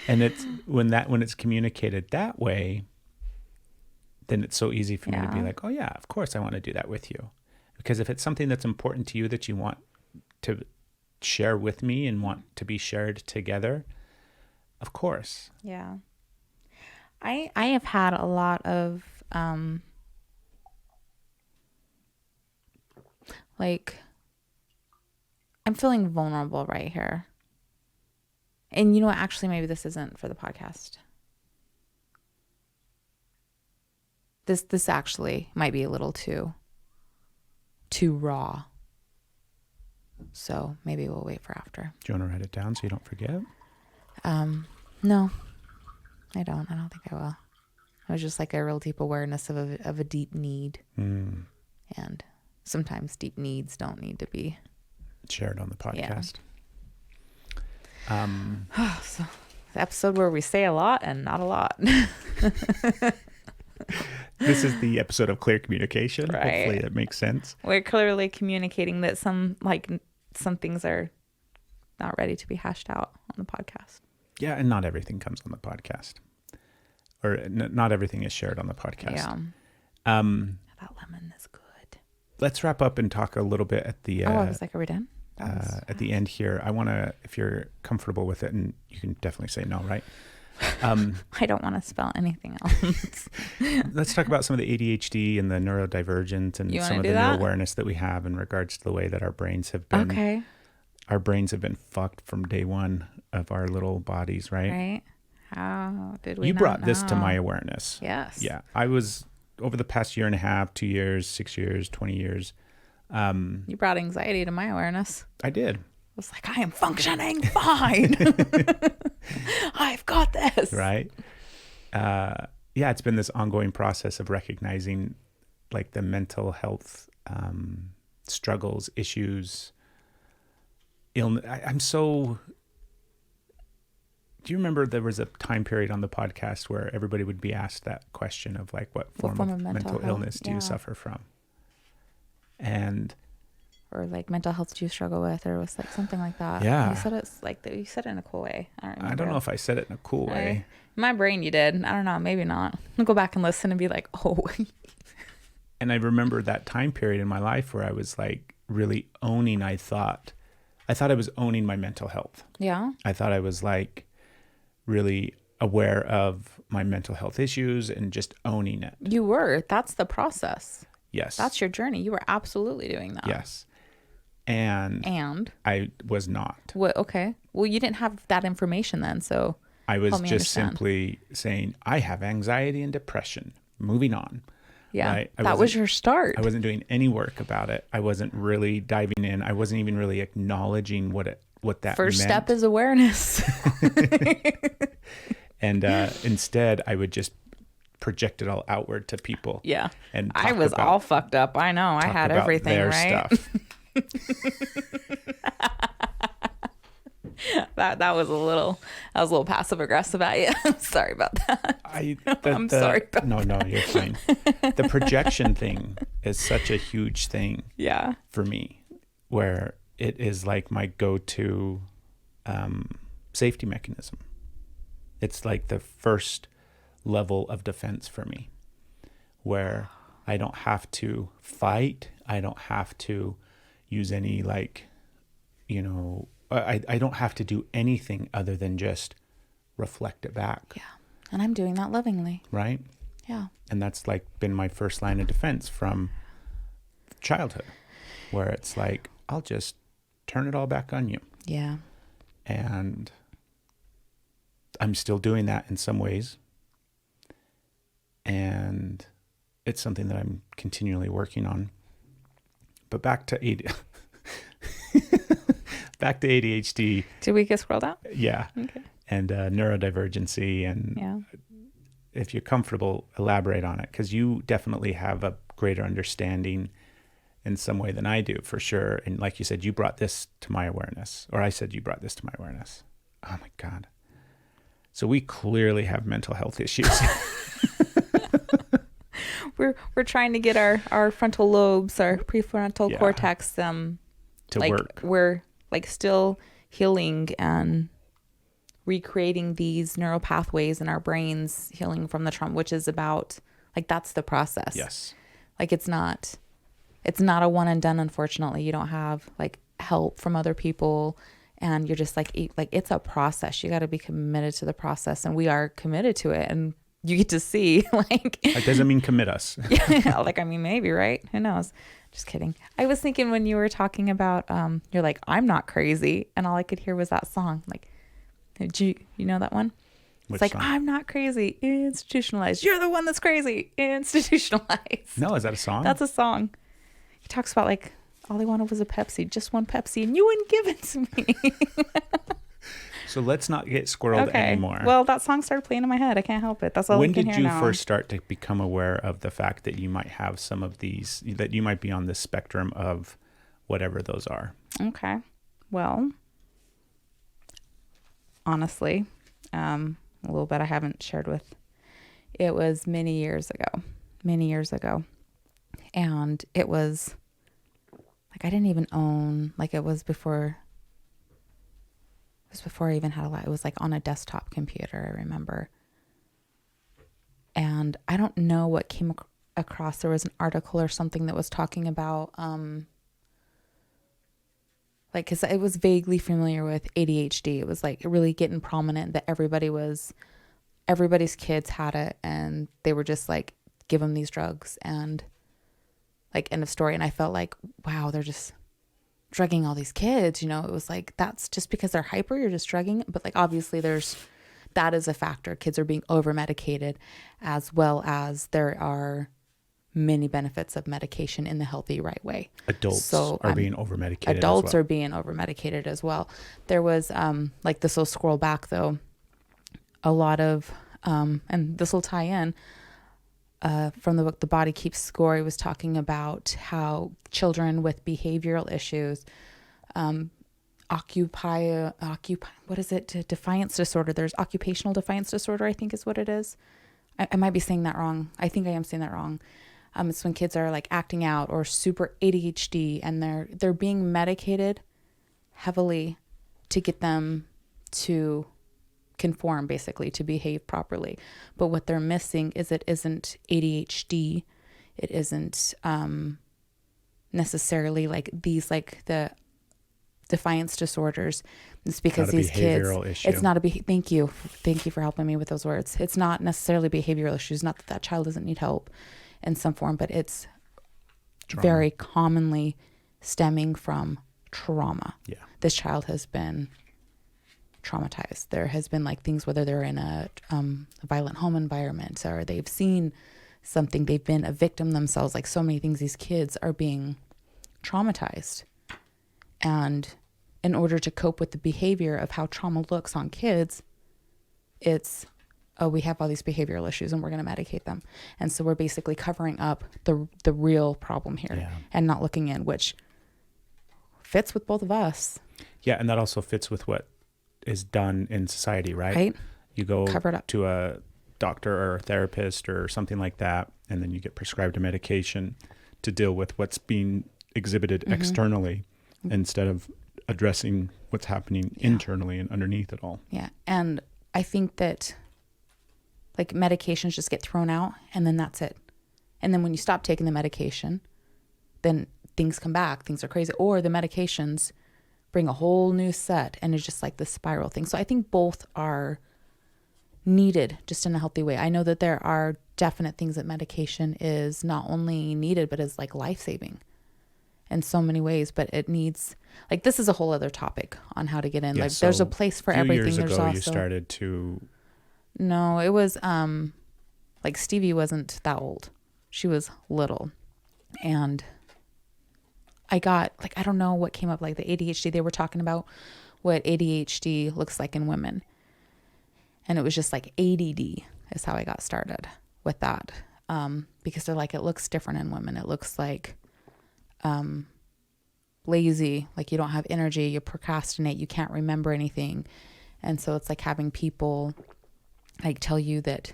Speaker 3: And it's when it's communicated that way, then it's so easy for me to be like, oh yeah, of course I want to do that with you. Because if it's something that's important to you that you want to share with me and want to be shared together, of course.
Speaker 2: Yeah. I have had a lot of I'm feeling vulnerable right here. And you know what? Actually, maybe this isn't for the podcast. This actually might be a little too raw. So maybe we'll wait for after.
Speaker 3: Do you want to write it down so you don't forget?
Speaker 2: No, I don't think I will. It was just like a real deep awareness of a deep need. And sometimes deep needs don't need to be
Speaker 3: shared on the podcast.
Speaker 2: So the episode where we say a lot and not a lot.
Speaker 3: This is the episode of clear communication.
Speaker 2: Right.
Speaker 3: Hopefully that makes sense.
Speaker 2: We're clearly communicating that some things are not ready to be hashed out on the podcast.
Speaker 3: Yeah, and not everything comes on the podcast. Or not everything is shared on the podcast.
Speaker 2: Yeah. That lemon is good.
Speaker 3: Let's wrap up and talk a little bit at the
Speaker 2: I was like, are we done?
Speaker 3: At the end here. I want to, if you're comfortable with it, and you can definitely say no, right?
Speaker 2: I don't want to spell anything else.
Speaker 3: Let's talk about some of the ADHD and the neurodivergent and some of the new awareness that we have in regards to the way that our brains have been.
Speaker 2: Okay.
Speaker 3: Our brains have been fucked from day one of our little bodies, right?
Speaker 2: Right. How did we
Speaker 3: You
Speaker 2: not
Speaker 3: brought this
Speaker 2: know?
Speaker 3: to my awareness.
Speaker 2: Yes.
Speaker 3: Yeah. I was, over the past year and a half, 2 years, 6 years, 20 years.
Speaker 2: You brought anxiety to my awareness.
Speaker 3: I did.
Speaker 2: I was like, I am functioning fine. I've got this.
Speaker 3: Right. Yeah, it's been this ongoing process of recognizing like the mental health struggles, issues, illness. I'm so... Do you remember there was a time period on the podcast where everybody would be asked that question of like, what form of mental illness do you suffer from? And...
Speaker 2: Or like mental health do you struggle with, or was like something like that.
Speaker 3: Yeah.
Speaker 2: You said it's like you said it in a cool way.
Speaker 3: I don't know if I said it in a cool way.
Speaker 2: In my brain you did. I don't know, maybe not. I'll go back and listen and be like, oh.
Speaker 3: And I remember that time period in my life where I was like really owning, I thought I was owning my mental health.
Speaker 2: Yeah.
Speaker 3: I thought I was like really aware of my mental health issues and just owning it.
Speaker 2: You were. That's the process.
Speaker 3: Yes.
Speaker 2: That's your journey. You were absolutely doing that.
Speaker 3: Yes. And I was not.
Speaker 2: What? Okay. Well, you didn't have that information then, so
Speaker 3: I was just simply saying, I have anxiety and depression. Moving on.
Speaker 2: Yeah.
Speaker 3: Right?
Speaker 2: That was your start.
Speaker 3: I wasn't doing any work about it. I wasn't really diving in. I wasn't even really acknowledging what that
Speaker 2: First
Speaker 3: meant.
Speaker 2: step is awareness.
Speaker 3: And instead, I would just project it all outward to people.
Speaker 2: Yeah.
Speaker 3: And
Speaker 2: I was all fucked up. I know. I had everything,
Speaker 3: their
Speaker 2: right?
Speaker 3: Stuff.
Speaker 2: that was a little passive aggressive at you. Sorry about that. I'm sorry about
Speaker 3: No, you're fine. The projection thing is such a huge thing.
Speaker 2: Yeah.
Speaker 3: For me, where it is like my go-to safety mechanism. It's like the first level of defense for me, where I don't have to fight. I don't have to use any I don't have to do anything other than just reflect it back.
Speaker 2: Yeah. And I'm doing that lovingly.
Speaker 3: Right?
Speaker 2: Yeah.
Speaker 3: And that's like been my first line of defense from childhood, where it's like, I'll just turn it all back on you.
Speaker 2: Yeah.
Speaker 3: And I'm still doing that in some ways. And it's something that I'm continually working on. But back to ADHD.
Speaker 2: Did we get scrolled out?
Speaker 3: Yeah.
Speaker 2: Okay.
Speaker 3: And neurodivergency. And if you're comfortable, elaborate on it, because you definitely have a greater understanding in some way than I do, for sure. And like you said, you brought this to my awareness, or I said you brought this to my awareness. Oh my God. So we clearly have mental health issues.
Speaker 2: We're trying to get our frontal lobes, our prefrontal cortex,
Speaker 3: to
Speaker 2: like
Speaker 3: work.
Speaker 2: We're like still healing and recreating these neural pathways in our brains, healing from the trauma, which is about like, that's the process.
Speaker 3: Yes.
Speaker 2: Like it's not a one and done. Unfortunately, you don't have like help from other people, and you're just like it's a process. You got to be committed to the process, and we are committed to it. And you get to see like,
Speaker 3: that doesn't mean commit us.
Speaker 2: Yeah, like, I mean, maybe, right? Who knows? Just kidding. I was thinking when you were talking about, you're like, I'm not crazy. And all I could hear was that song. Like, you know that one?
Speaker 3: Which
Speaker 2: It's like,
Speaker 3: song?
Speaker 2: I'm not crazy. Institutionalized. You're the one that's crazy. Institutionalized.
Speaker 3: No, is that a song?
Speaker 2: That's a song. He talks about like, All I wanted was a Pepsi, just one Pepsi, and you wouldn't give it to me.
Speaker 3: So let's not get squirreled anymore.
Speaker 2: Well, that song started playing in my head. I can't help it. That's all I can hear now.
Speaker 3: When did you first start to become aware of the fact that you might have some of these, that you might be on the spectrum of whatever those are?
Speaker 2: Okay. Well, honestly, a little bit I haven't shared with. It was many years ago. And it was like, I didn't even own, like it was before I even had a lot. It was like on a desktop computer, I remember. And I don't know what came across. There was an article or something that was talking about, like, cause I was vaguely familiar with ADHD. It was like really getting prominent that everybody's kids had it, and they were just like, give them these drugs and like, end of story. And I felt like, wow, they're just drugging all these kids, you know. It was like, that's just because they're hyper, you're just drugging. But like, obviously that is a factor. Kids are being over medicated, as well as there are many benefits of medication in the healthy right way.
Speaker 3: Adults are being over medicated.
Speaker 2: Adults are being over medicated as well. There was like, this will scroll back though, a lot of and this will tie in from the book The Body Keeps Score. He was talking about how children with behavioral issues occupy what is it, defiance disorder. There's occupational defiance disorder, I think is what it is. I might be saying that wrong. I think I am saying that wrong. It's when kids are like acting out or super ADHD, and they're being medicated heavily to get them to conform, basically, to behave properly. But what they're missing is it isn't ADHD. It isn't necessarily like these, like the defiance disorders. It's because these kids, it's not a thank you for helping me with those words. It's not necessarily behavioral issues. Not that child doesn't need help in some form, but it's trauma. Very commonly stemming from trauma. Yeah, this child has been traumatized. There has been like things, whether they're in a violent home environment, or they've seen something, they've been a victim themselves. Like, so many things, these kids are being traumatized. And in order to cope with the behavior of how trauma looks on kids, it's, oh, we have all these behavioral issues and we're going to medicate them. And so we're basically covering up the real problem here, and not looking in, which fits with both of us. Yeah.
Speaker 3: And that also fits with what is done in society, right? You go to a doctor or a therapist or something like that, and then you get prescribed a medication to deal with what's being exhibited externally, instead of addressing what's happening internally and underneath it all.
Speaker 2: Yeah. And I think that like medications just get thrown out, and then that's it. And then when you stop taking the medication, then things come back, things are crazy, or the medications bring a whole new set, and it's just like the spiral thing. So I think both are needed, just in a healthy way. I know that there are definite things that medication is not only needed, but is like life-saving in so many ways. But it needs, like, this is a whole other topic on how to get in. Yeah, like, so there's a place for everything.
Speaker 3: Years
Speaker 2: there's
Speaker 3: ago,
Speaker 2: also,
Speaker 3: you started to.
Speaker 2: No, it was like Stevie wasn't that old. She was little, and I got, like, I don't know what came up, like the ADHD. They were talking about what ADHD looks like in women. And it was just like ADD is how I got started with that. Because they're like, it looks different in women. It looks like lazy, like you don't have energy, you procrastinate, you can't remember anything. And so it's like having people like tell you that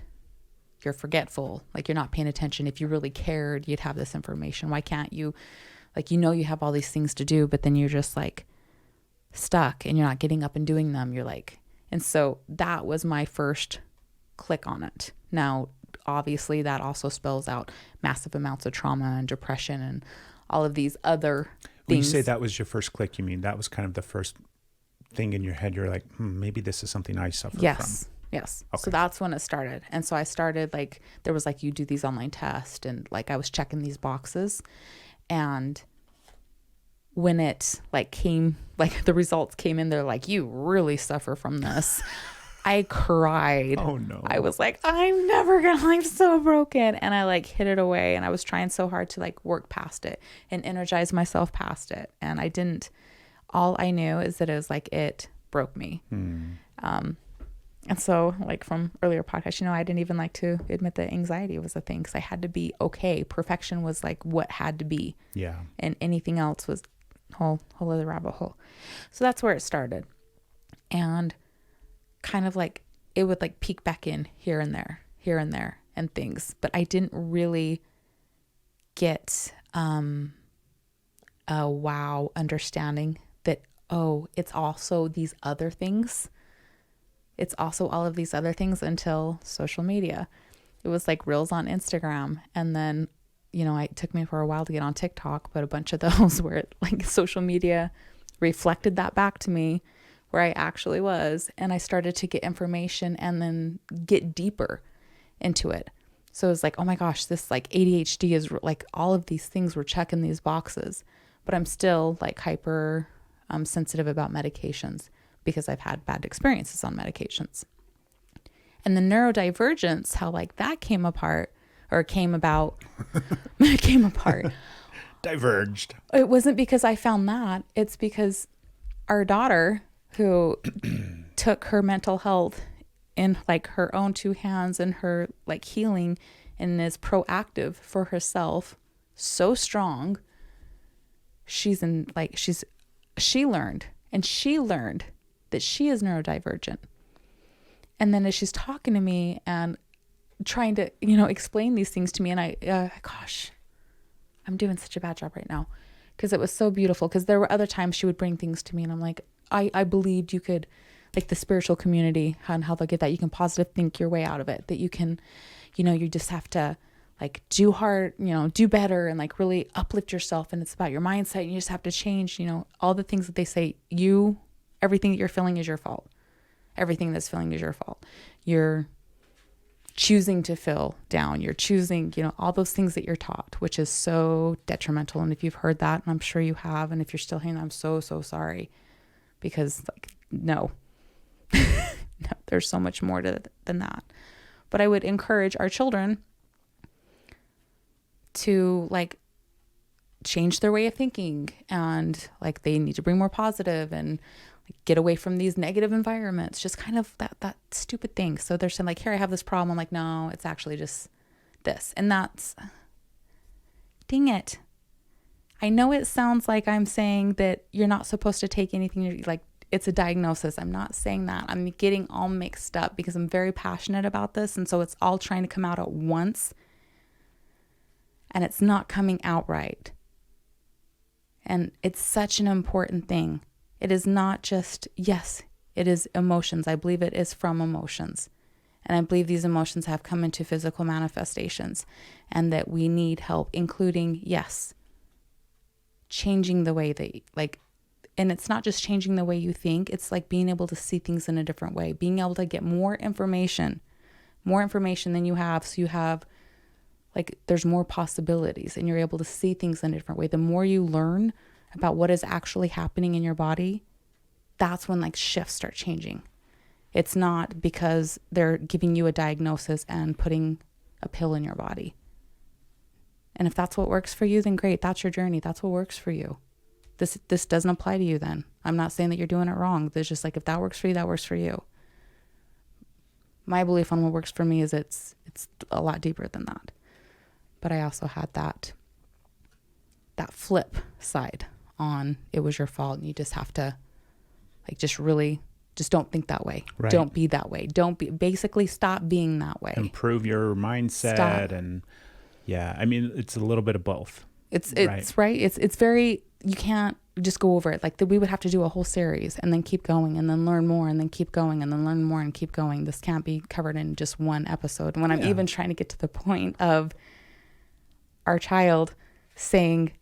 Speaker 2: you're forgetful, like you're not paying attention. If you really cared, you'd have this information. Why can't you? Like, you know, you have all these things to do, but then you're just like stuck and you're not getting up and doing them. You're like, and so that was my first click on it. Now, obviously that also spells out massive amounts of trauma and depression and all of these other things.
Speaker 3: When you say that was your first click, you mean that was kind of the first thing in your head? You're like, maybe this is something I suffer from.
Speaker 2: Yes. Okay. So that's when it started. And so I started, like, there was like, you do these online tests, and like I was checking these boxes. And when it like came, like the results came in, they're like, you really suffer from this. I cried.
Speaker 3: Oh no.
Speaker 2: I was like, I'm never gonna, I'm so broken. And I like hid it away, and I was trying so hard to like work past it and energize myself past it. And I didn't, all I knew is that it was like, it broke me. And so like from earlier podcasts, you know, I didn't even like to admit that anxiety was a thing, because I had to be okay. Perfection was like what had to be.
Speaker 3: Yeah.
Speaker 2: And anything else was whole other rabbit hole. So that's where it started. And kind of like it would like peek back in here and there and things, but I didn't really get a wow understanding that, oh, it's also these other things. It's also all of these other things until social media. It was like reels on Instagram, and then, you know, it took me for a while to get on TikTok, but a bunch of those where like social media reflected that back to me where I actually was, and I started to get information and then get deeper into it. So it was like, oh my gosh, this like ADHD is like all of these things were checking these boxes, but I'm still like hyper sensitive about medications because I've had bad experiences on medications. And the neurodivergence, how like that came about,
Speaker 3: Diverged.
Speaker 2: It wasn't because I found that. It's because our daughter, who took her mental health in like her own two hands and her like healing, and is proactive for herself, so strong. She learned that she is neurodivergent. And then as she's talking to me and trying to, you know, explain these things to me, and gosh, I'm doing such a bad job right now, because it was so beautiful. Because there were other times she would bring things to me and I'm like, I believed you could, like the spiritual community and how they'll get that. You can positive think your way out of it, that you can, you know, you just have to like do hard, you know, do better and like really uplift yourself. And it's about your mindset. You just have to change, you know, all the things that they say, everything that you're feeling is your fault. Everything that's feeling is your fault. You're choosing to feel down. You're choosing, you know, all those things that you're taught, which is so detrimental. And if you've heard that, and I'm sure you have, and if you're still hearing that, I'm so sorry, because like, no, there's so much more than that. But I would encourage our children to like change their way of thinking, and like they need to bring more positive and like get away from these negative environments, just kind of that stupid thing. So they're saying like, here, I have this problem. I'm like, no, it's actually just this. And that's, dang it. I know it sounds like I'm saying that you're not supposed to take anything, like it's a diagnosis. I'm not saying that. I'm getting all mixed up because I'm very passionate about this. And so it's all trying to come out at once, and it's not coming out right. And it's such an important thing. It is not just, yes, it is emotions. I believe it is from emotions. And I believe these emotions have come into physical manifestations, and that we need help, including, yes, changing the way that, like, and it's not just changing the way you think. It's like being able to see things in a different way, being able to get more information than you have. So you have, like, there's more possibilities, and you're able to see things in a different way. The more you learn about what is actually happening in your body, that's when like shifts start changing. It's not because they're giving you a diagnosis and putting a pill in your body. And if that's what works for you, then great. That's your journey. That's what works for you. This doesn't apply to you then. I'm not saying that you're doing it wrong. There's just like, if that works for you, that works for you. My belief on what works for me is it's a lot deeper than that. But I also had that flip side on, it was your fault, and you just have to like just don't think that way. Right. Don't be that way. Basically stop being that way.
Speaker 3: Improve your mindset. Stop. And yeah, I mean, it's a little bit of both.
Speaker 2: It's right. It's very, you can't just go over it. Like we would have to do a whole series and then keep going and then learn more and then keep going and then learn more and keep going. This can't be covered in just one episode. When I'm even trying to get to the point of our child saying,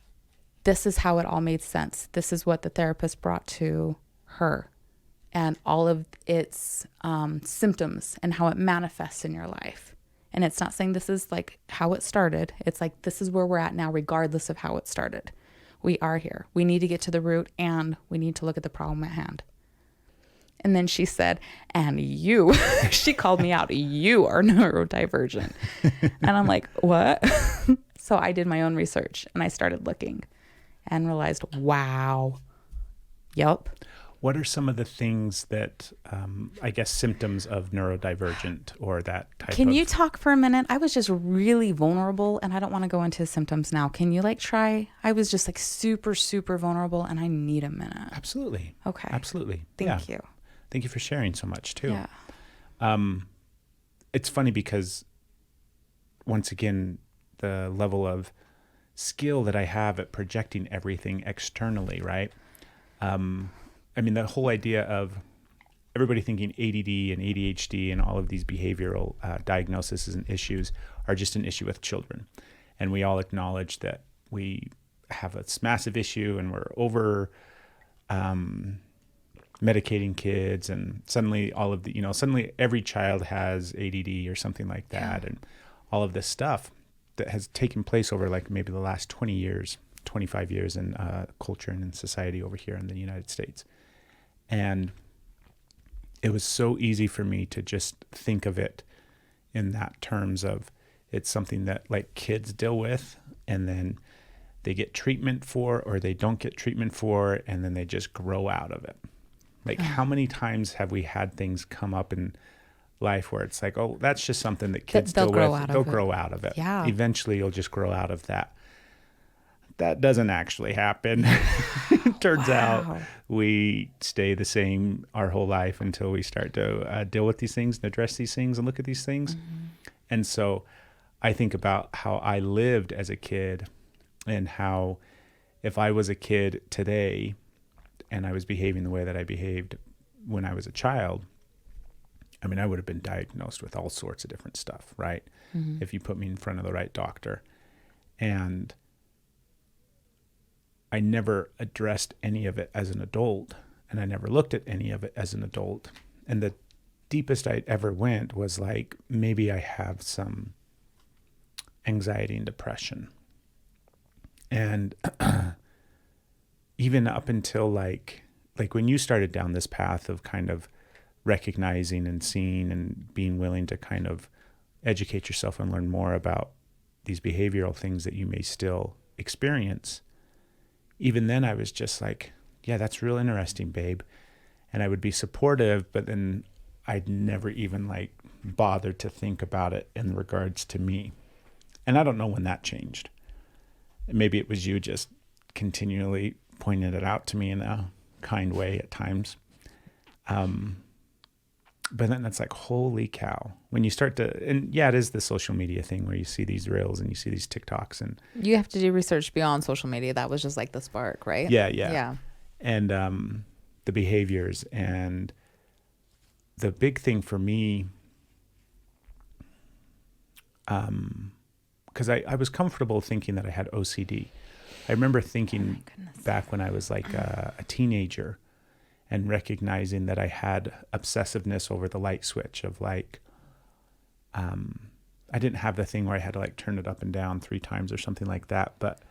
Speaker 2: this is how it all made sense. This is what the therapist brought to her, and all of its symptoms and how it manifests in your life. And it's not saying this is like how it started. It's like, this is where we're at now, regardless of how it started. We are here. We need to get to the root, and we need to look at the problem at hand. And then she said, and you, she called me out, you are neurodivergent. And I'm like, what? So I did my own research and I started looking and realized, wow. Yep.
Speaker 3: What are some of the things that, I guess, symptoms of neurodivergent or that type
Speaker 2: Can
Speaker 3: of...
Speaker 2: you talk for a minute? I was just really vulnerable and I don't want to go into symptoms now. Can you like try? I was just like super, super vulnerable and I need a minute.
Speaker 3: Absolutely.
Speaker 2: Okay.
Speaker 3: Absolutely.
Speaker 2: Thank you.
Speaker 3: Thank you for sharing so much too.
Speaker 2: Yeah.
Speaker 3: It's funny because once again, the level of skill that I have at projecting everything externally, right? I mean, the whole idea of everybody thinking ADD and ADHD and all of these behavioral diagnoses and issues are just an issue with children. And we all acknowledge that we have this massive issue and we're over medicating kids, and suddenly all of the, suddenly every child has ADD or something like that. And all of this stuff that has taken place over like maybe the last 20 years, 25 years in culture and in society over here in the United States. And it was so easy for me to just think of it in that terms of it's something that like kids deal with, and then they get treatment for, or they don't get treatment for, and then they just grow out of it. Like how many times have we had things come up in life where it's like, oh, that's just something that kids deal with. They'll grow out of it.
Speaker 2: Yeah.
Speaker 3: Eventually you'll just grow out of that. That doesn't actually happen. It turns out we stay the same our whole life until we start to deal with these things and address these things and look at these things. Mm-hmm. And so I think about how I lived as a kid and how if I was a kid today and I was behaving the way that I behaved when I was a child, I mean, I would have been diagnosed with all sorts of different stuff, right? Mm-hmm. If you put me in front of the right doctor. And I never addressed any of it as an adult, and I never looked at any of it as an adult. And the deepest I ever went was like, maybe I have some anxiety and depression. And even up until like when you started down this path of kind of recognizing and seeing and being willing to kind of educate yourself and learn more about these behavioral things that you may still experience, even then I was just like, yeah, that's real interesting, babe. And I would be supportive, but then I'd never even like bothered to think about it in regards to me. And I don't know when that changed. Maybe it was you just continually pointing it out to me in a kind way at times. But then it's like, holy cow, when you start to, and yeah, it is the social media thing where you see these reels and you see these TikToks, and
Speaker 2: you have to do research beyond social media. That was just like the spark, right?
Speaker 3: Yeah. And the behaviors, and the big thing for me, because I was comfortable thinking that I had OCD. I remember thinking back when I was like a teenager and recognizing that I had obsessiveness over the light switch of like, I didn't have the thing where I had to like turn it up and down 3 times or something like that, but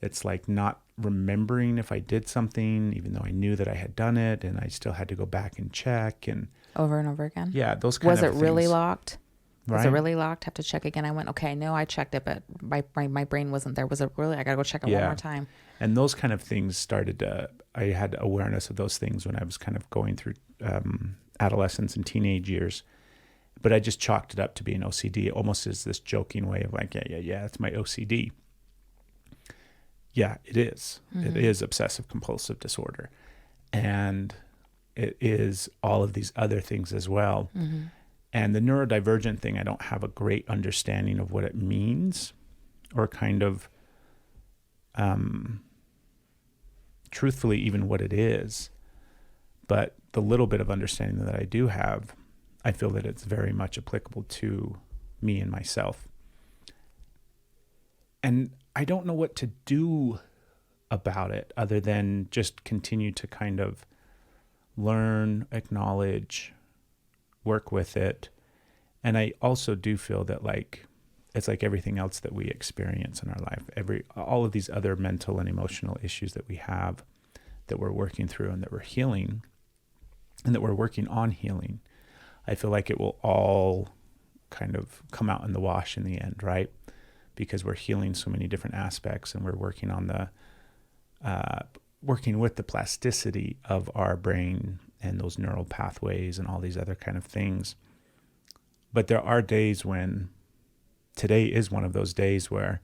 Speaker 3: it's like not remembering if I did something, even though I knew that I had done it, and I still had to go back and check and
Speaker 2: over and over again.
Speaker 3: Yeah, those kind of things.
Speaker 2: Was it really locked?
Speaker 3: Right.
Speaker 2: Was it really locked? Have to check again. I went, okay, I know I checked it, but my brain wasn't there. Was it really? I got to go check it one more time.
Speaker 3: And those kind of things started to, I had awareness of those things when I was kind of going through adolescence and teenage years. But I just chalked it up to being OCD, almost as this joking way of like, yeah, it's my OCD. Yeah, it is. Mm-hmm. It is obsessive compulsive disorder. And it is all of these other things as well. Mm-hmm. And the neurodivergent thing, I don't have a great understanding of what it means, or kind of, truthfully, even what it is. But the little bit of understanding that I do have, I feel that it's very much applicable to me and myself. And I don't know what to do about it other than just continue to kind of learn, acknowledge, work with it. And I also do feel that like it's like everything else that we experience in our life, all of these other mental and emotional issues that we have, that we're working through and that we're healing, and that we're working on healing, I feel like it will all kind of come out in the wash in the end, right? Because we're healing so many different aspects, and we're working on working with the plasticity of our brain and those neural pathways and all these other kind of things. But there are days when, today is one of those days where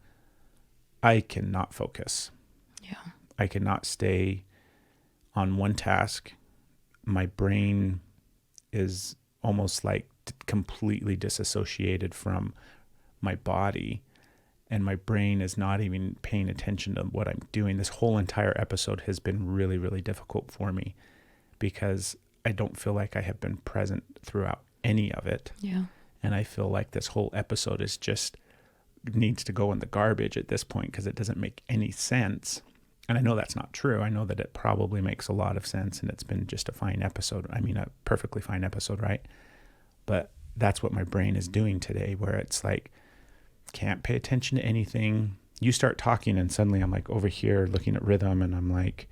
Speaker 3: I cannot focus.
Speaker 2: Yeah.
Speaker 3: I cannot stay on one task. My brain is almost like completely disassociated from my body, and my brain is not even paying attention to what I'm doing. This whole entire episode has been really, really difficult for me because I don't feel like I have been present throughout any of it.
Speaker 2: Yeah.
Speaker 3: And I feel like this whole episode is just needs to go in the garbage at this point because it doesn't make any sense. And I know that's not true. I know that it probably makes a lot of sense, and it's been just a fine episode. I mean, a perfectly fine episode, right? But that's what my brain is doing today, where it's like, can't pay attention to anything. You start talking and suddenly I'm like over here looking at rhythm, and I'm like,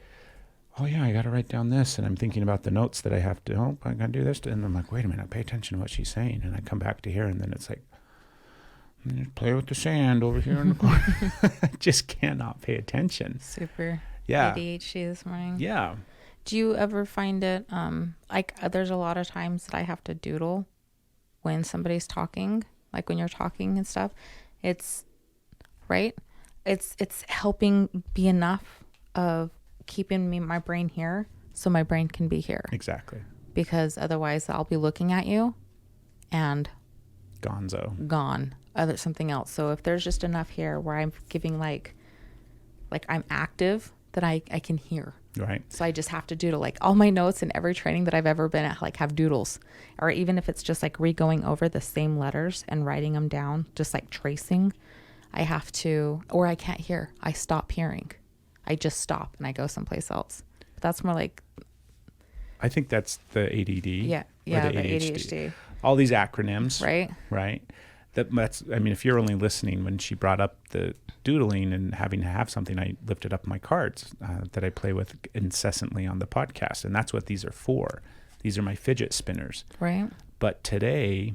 Speaker 3: oh yeah, I got to write down this. And I'm thinking about the notes that I have to, I got to do this. And I'm like, wait a minute, pay attention to what she's saying. And I come back to here, and then it's like, play with the sand over here in the corner. I just cannot pay attention.
Speaker 2: Super
Speaker 3: Yeah.
Speaker 2: ADHD this morning.
Speaker 3: Yeah.
Speaker 2: Do you ever find it, like there's a lot of times that I have to doodle when somebody's talking, like when you're talking and stuff. It's, right? It's helping be enough of keeping my brain here so my brain can be here.
Speaker 3: Exactly.
Speaker 2: Because otherwise I'll be looking at you and gone. Something else. So if there's just enough here where I'm giving like I'm active, that I can hear.
Speaker 3: Right.
Speaker 2: So I just have to doodle, like all my notes in every training that I've ever been at, like have doodles, or even if it's just like re-going over the same letters and writing them down, just like tracing, I have to, or I can't hear. I stop hearing. I just stop and I go someplace else. But that's more like,
Speaker 3: I think that's the ADD.
Speaker 2: Yeah. Yeah. The ADHD.
Speaker 3: All these acronyms.
Speaker 2: Right.
Speaker 3: That's, I mean, if you're only listening, when she brought up the doodling and having to have something, I lifted up my cards that I play with incessantly on the podcast. And that's what these are for. These are my fidget spinners.
Speaker 2: Right.
Speaker 3: But today,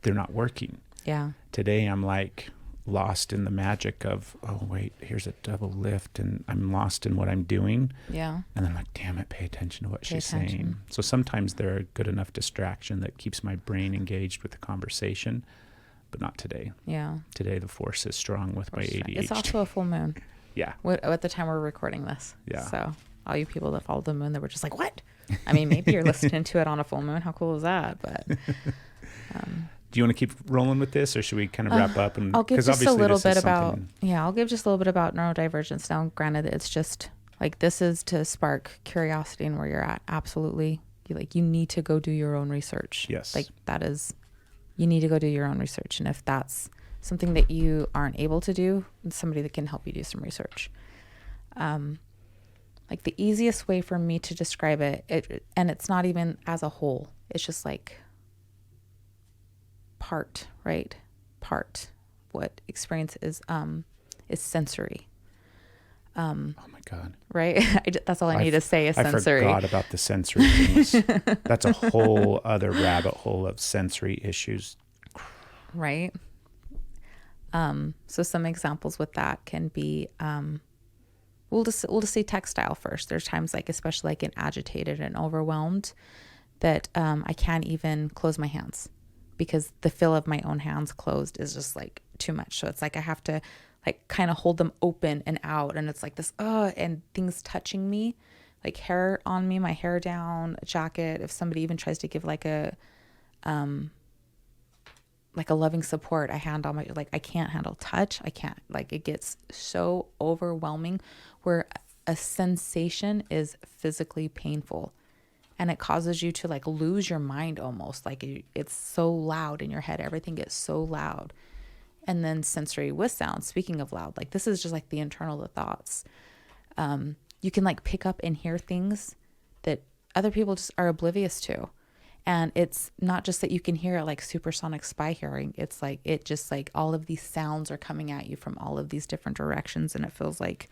Speaker 3: they're not working.
Speaker 2: Yeah.
Speaker 3: Today, I'm like lost in the magic of, oh, wait, here's a double lift. And I'm lost in what I'm doing.
Speaker 2: Yeah.
Speaker 3: And then I'm like, damn it, pay attention to what she's saying. So sometimes they're a good enough distraction that keeps my brain engaged with the conversation. But not today.
Speaker 2: Yeah.
Speaker 3: Today, the force is strong with my ADHD.
Speaker 2: It's also a full moon.
Speaker 3: Yeah.
Speaker 2: At the time we're recording this.
Speaker 3: Yeah.
Speaker 2: So all you people that follow the moon, that were just like, what? I mean, maybe you're listening to it on a full moon. How cool is that? But
Speaker 3: do you want to keep rolling with this, or should we kind of wrap up? And
Speaker 2: I'll give just a little bit about I'll give just a little bit about neurodivergence. Now, granted, it's just like, this is to spark curiosity and where you're at. Absolutely. You need to go do your own research.
Speaker 3: Yes.
Speaker 2: Like that is. You need to go do your own research. And if that's something that you aren't able to do, it's somebody that can help you do some research. Like the easiest way for me to describe it, and it's not even as a whole, it's just like part. What experience is sensory.
Speaker 3: Oh my God.
Speaker 2: Right? That's all I need to say is sensory.
Speaker 3: I forgot about the sensory things. That's a whole other rabbit hole of sensory issues.
Speaker 2: Right? So some examples with that can be, we'll just say textile first. There's times like, especially like in agitated and overwhelmed, that I can't even close my hands because the feel of my own hands closed is just like too much. So it's like I have to like kind of hold them open and out, and it's like this, and things touching me, like hair on me, my hair down, a jacket. If somebody even tries to give like a loving support, I can't handle touch. I can't, like, it gets so overwhelming where a sensation is physically painful, and it causes you to like lose your mind almost. Like it's so loud in your head. Everything gets so loud. And then sensory with sound, speaking of loud, like this is just like the internal, the thoughts. You can like pick up and hear things that other people just are oblivious to. And it's not just that you can hear it like supersonic spy hearing. It's like, it just like all of these sounds are coming at you from all of these different directions. And it feels like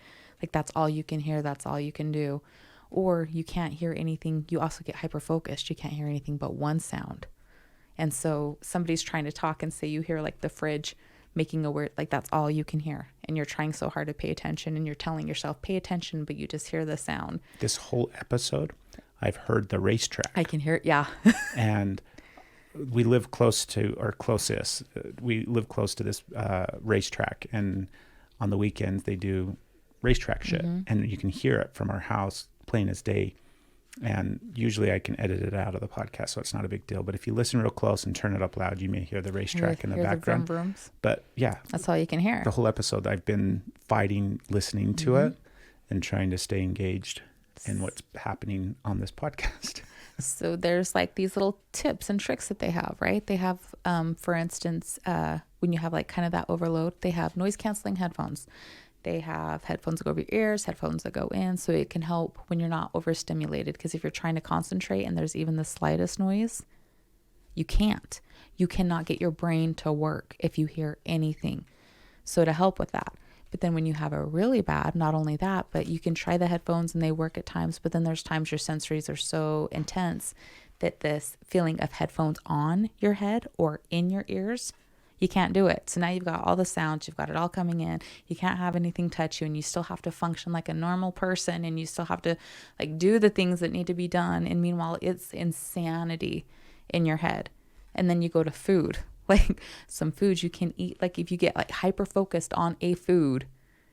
Speaker 2: that's all you can hear. That's all you can do. Or you can't hear anything. You also get hyper-focused. You can't hear anything but one sound. And so somebody's trying to talk and say you hear like the fridge making a word, like that's all you can hear. And you're trying so hard to pay attention and you're telling yourself, pay attention, but you just hear the sound.
Speaker 3: This whole episode, I've heard the racetrack.
Speaker 2: I can hear it. Yeah.
Speaker 3: And we live close to, or closest, we live close to this racetrack. And on the weekends they do racetrack shit. And you can hear it from our house plain as day. And usually I can edit it out of the podcast, so it's not a big deal. But if you listen real close and turn it up loud, you may hear the racetrack in the background.
Speaker 2: The vroom vrooms.
Speaker 3: But yeah,
Speaker 2: that's all you can hear.
Speaker 3: The whole episode, I've been fighting listening to it and trying to stay engaged in what's happening on this podcast.
Speaker 2: So there's like these little tips and tricks that they have, right? They have, for instance, when you have like kind of that overload, they have noise canceling headphones. They have headphones that go over your ears, headphones that go in, so it can help when you're not overstimulated. Because if you're trying to concentrate and there's even the slightest noise, you can't. You cannot get your brain to work if you hear anything. So to help with that. But then when you have a really bad, not only that, but you can try the headphones and they work at times, but then there's times your sensories are so intense that this feeling of headphones on your head or in your ears, you can't do it. So now you've got all the sounds, you've got it all coming in. You can't have anything touch you, and you still have to function like a normal person, and you still have to like do the things that need to be done. And meanwhile, it's insanity in your head. And then you go to food, like some foods you can eat. Like if you get like hyper focused on a food,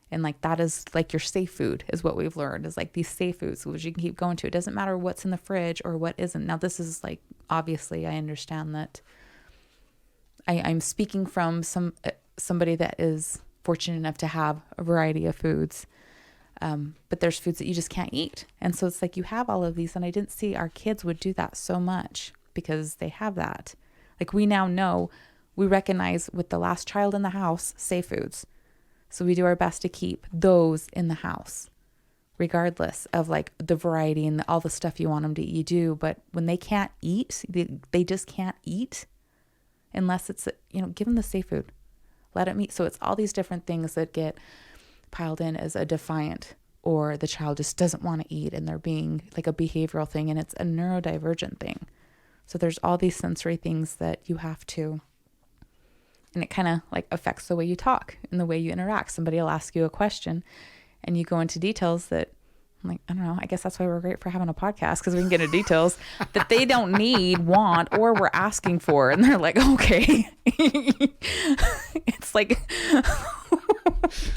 Speaker 2: and like that is like your safe food is what we've learned is like these safe foods, which you can keep going to. It doesn't matter what's in the fridge or what isn't. Now this is like, obviously I understand that I'm speaking from somebody that is fortunate enough to have a variety of foods. But there's foods that you just can't eat. And so it's like you have all of these, and I didn't see our kids would do that so much because they have that. Like we now know, we recognize with the last child in the house, safe foods. So we do our best to keep those in the house, regardless of like the variety and all the stuff you want them to eat, you do. But when they can't eat, they just can't eat. Unless it's, give them the safe food, let them eat. So it's all these different things that get piled in as a defiant, or the child just doesn't want to eat and they're being like a behavioral thing, and it's a neurodivergent thing. So there's all these sensory things that you have to, and it kind of like affects the way you talk and the way you interact. Somebody will ask you a question and you go into details that, I'm like, I don't know. I guess that's why we're great for having a podcast, because we can get into details that they don't need, want, or we're asking for. And they're like, okay. It's like.
Speaker 3: That's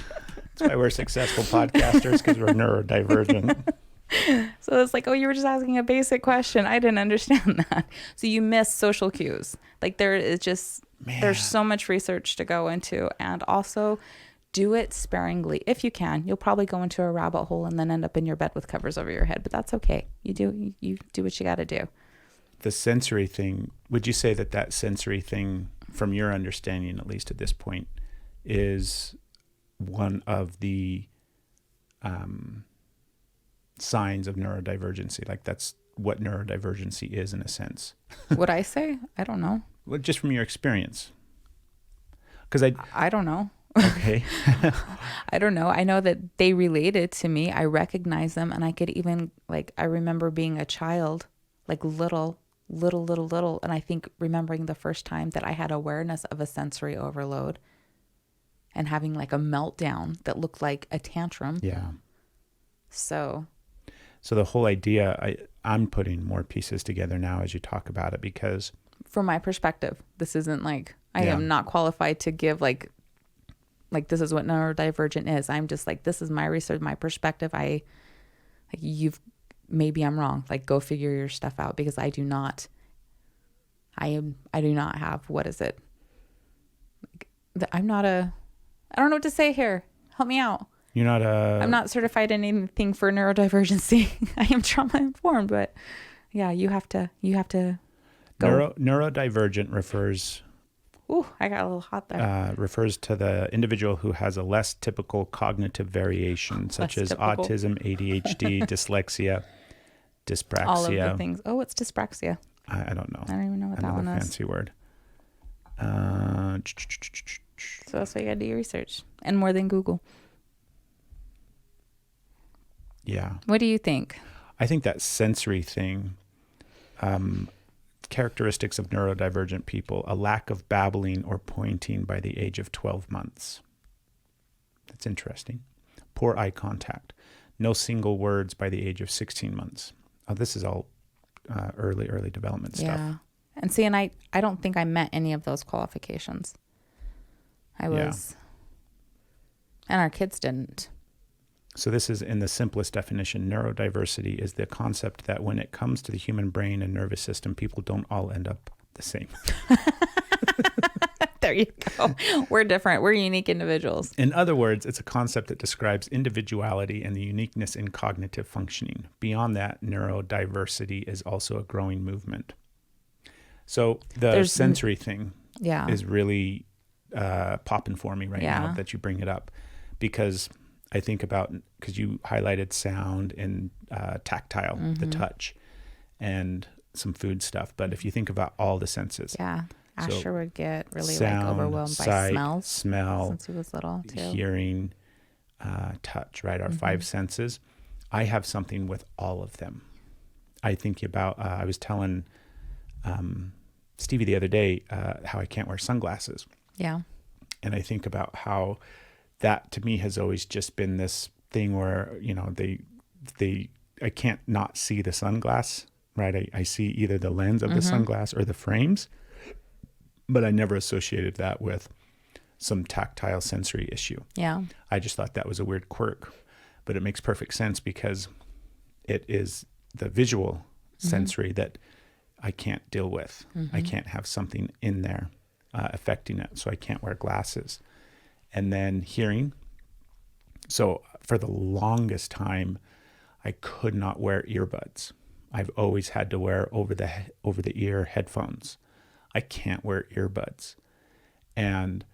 Speaker 3: why we're successful podcasters, because we're neurodivergent.
Speaker 2: So it's like, oh, you were just asking a basic question. I didn't understand that. So you miss social cues. Like there is just, there's so much research to go into, and also do it sparingly if you can. You'll probably go into a rabbit hole and then end up in your bed with covers over your head, but that's okay. You do what you got to do.
Speaker 3: The sensory thing, would you say that sensory thing, from your understanding, at least at this point, is one of the signs of neurodivergency? Like that's what neurodivergency is in a sense.
Speaker 2: Would I say? I don't know.
Speaker 3: Well, just from your experience. Because
Speaker 2: I don't know.
Speaker 3: Okay.
Speaker 2: I don't know. I know that they related to me. I recognize them, and I could even I remember being a child, like little, and I think remembering the first time that I had awareness of a sensory overload and having like a meltdown that looked like a tantrum.
Speaker 3: Yeah.
Speaker 2: So
Speaker 3: the whole idea, I'm putting more pieces together now as you talk about it, because
Speaker 2: from my perspective, this isn't like, I am not qualified to give like this is what neurodivergent is. I'm just like, this is my research, my perspective. Maybe I'm wrong. Like, go figure your stuff out, because I do not have, what is it? I don't know what to say here. Help me out. I'm not certified in anything for neurodivergency. I am trauma informed, but yeah, you have to go.
Speaker 3: Neurodivergent refers.
Speaker 2: Ooh, I got a little hot there.
Speaker 3: Refers to the individual who has a less typical cognitive variation, such as autism, ADHD, dyslexia, dyspraxia.
Speaker 2: All of the things. Oh, it's dyspraxia.
Speaker 3: I don't know.
Speaker 2: I don't even know what that one is.
Speaker 3: Fancy word.
Speaker 2: So that's why you got to do your research, and more than Google.
Speaker 3: Yeah.
Speaker 2: What do you think?
Speaker 3: I think that sensory thing, characteristics of neurodivergent people, a lack of babbling or pointing by the age of 12 months. That's interesting. Poor eye contact. No single words by the age of 16 months. Oh, this is all early development stuff.
Speaker 2: Yeah. And see, and I don't think I met any of those qualifications. And our kids didn't.
Speaker 3: So this is, in the simplest definition, neurodiversity is the concept that when it comes to the human brain and nervous system, people don't all end up the same.
Speaker 2: There you go. We're different. We're unique individuals.
Speaker 3: In other words, it's a concept that describes individuality and the uniqueness in cognitive functioning. Beyond that, neurodiversity is also a growing movement. So there's sensory thing is really popping for me right now that you bring it up, because I think about, because you highlighted sound and tactile, the touch, and some food stuff. But if you think about all the senses. Yeah.
Speaker 2: Asher would get really
Speaker 3: sound,
Speaker 2: overwhelmed by
Speaker 3: sight,
Speaker 2: smell since he was little too.
Speaker 3: Hearing, touch, right? Our 5 senses. I have something with all of them. I think about, I was telling Stevie the other day how I can't wear sunglasses. Yeah. And I think about how that to me has always just been this thing where, I can't not see the sunglass, right? I see either the lens of the sunglass or the frames, but I never associated that with some tactile sensory issue. Yeah. I just thought that was a weird quirk, but it makes perfect sense because it is the visual sensory that I can't deal with. I can't have something in there affecting it, so I can't wear glasses. And then hearing. So for the longest time, I could not wear earbuds. I've always had to wear over the ear headphones. I can't wear earbuds. And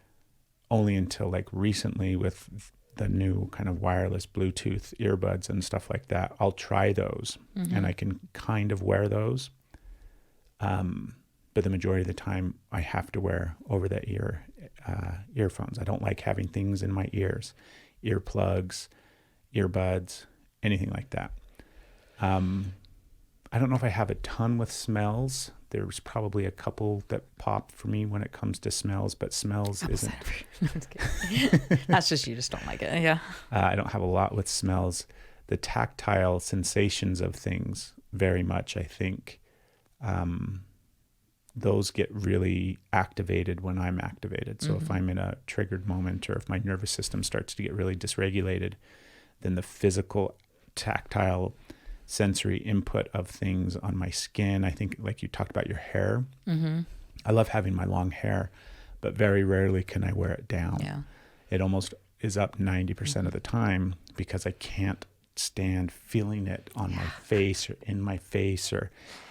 Speaker 3: only until like recently with the new kind of wireless Bluetooth earbuds and stuff like that, I'll try those and I can kind of wear those. But the majority of the time I have to wear over the ear earphones. I don't like having things in my ears, earplugs, earbuds, anything like that. I don't know if I have a ton with smells. There's probably a couple that pop for me when it comes to smells, but smells isn't.
Speaker 2: That's just, you just don't like it. Yeah.
Speaker 3: I don't have a lot with smells. The tactile sensations of things, very much, I think, those get really activated when I'm activated. So if I'm in a triggered moment, or if my nervous system starts to get really dysregulated, then the physical, tactile, sensory input of things on my skin. I think, like you talked about your hair. I love having my long hair, but very rarely can I wear it down. Yeah. It almost is up 90% of the time because I can't stand feeling it on my face or in my face, or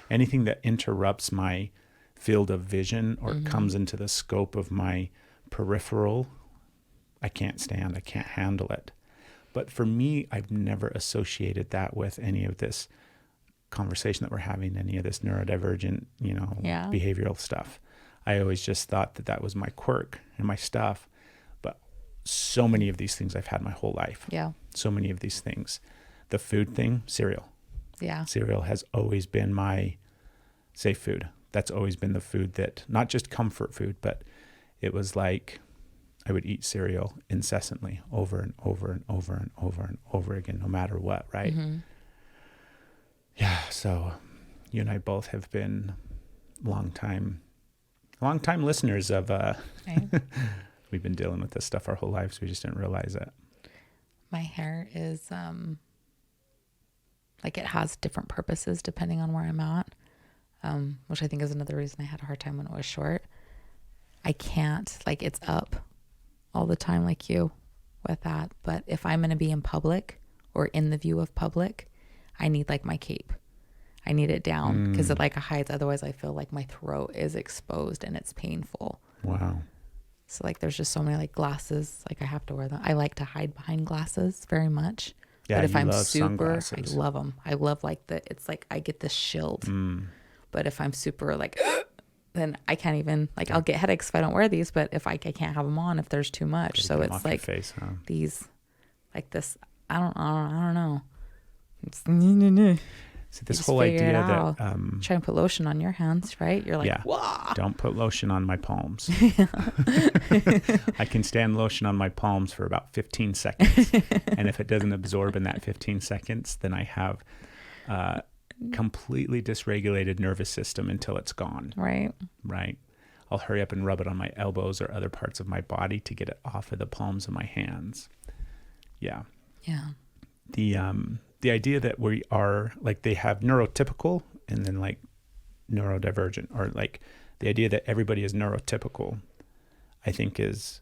Speaker 3: anything that interrupts my field of vision or comes into the scope of my peripheral. I can't stand. I can't handle it. But for me, I've never associated that with any of this conversation that we're having, any of this neurodivergent, behavioral stuff. I always just thought that that was my quirk and my stuff. But so many of these things I've had my whole life. Yeah. So many of these things. The food thing, cereal. Yeah. Cereal has always been my safe food. That's always been the food that, not just comfort food, but it was like, I would eat cereal incessantly over and over and over and over and over again, no matter what, right? Yeah, so you and I both have been long time listeners of, we've been dealing with this stuff our whole lives. We just didn't realize it.
Speaker 2: My hair is, like, it has different purposes depending on where I'm at, which I think is another reason I had a hard time when it was short. I can't, like, it's up all the time like you with that. But if I'm going to be in public or in the view of public, I need like my cape. I need it down because it like hides. Otherwise I feel like my throat is exposed and it's painful. Wow. So like there's just so many like glasses, like I have to wear them. I like to hide behind glasses very much. Yeah, but if I'm super, sunglasses. I love them. I love like it's like I get this shield. But if I'm super like then I can't even, like, I'll get headaches if I don't wear these, but if I can't have them on if there's too much. So it's like face, huh? These, like this, I don't know.
Speaker 3: See, this whole idea that
Speaker 2: try and put lotion on your hands, right? You're like,
Speaker 3: yeah,
Speaker 2: whoa.
Speaker 3: Don't put lotion on my palms. I can stand lotion on my palms for about 15 seconds. And if it doesn't absorb in that 15 seconds, then I have completely dysregulated nervous system until it's gone.
Speaker 2: Right.
Speaker 3: I'll hurry up and rub it on my elbows or other parts of my body to get it off of the palms of my hands. Yeah. The idea that we are, like, they have neurotypical and then like neurodivergent, or like the idea that everybody is neurotypical, I think is,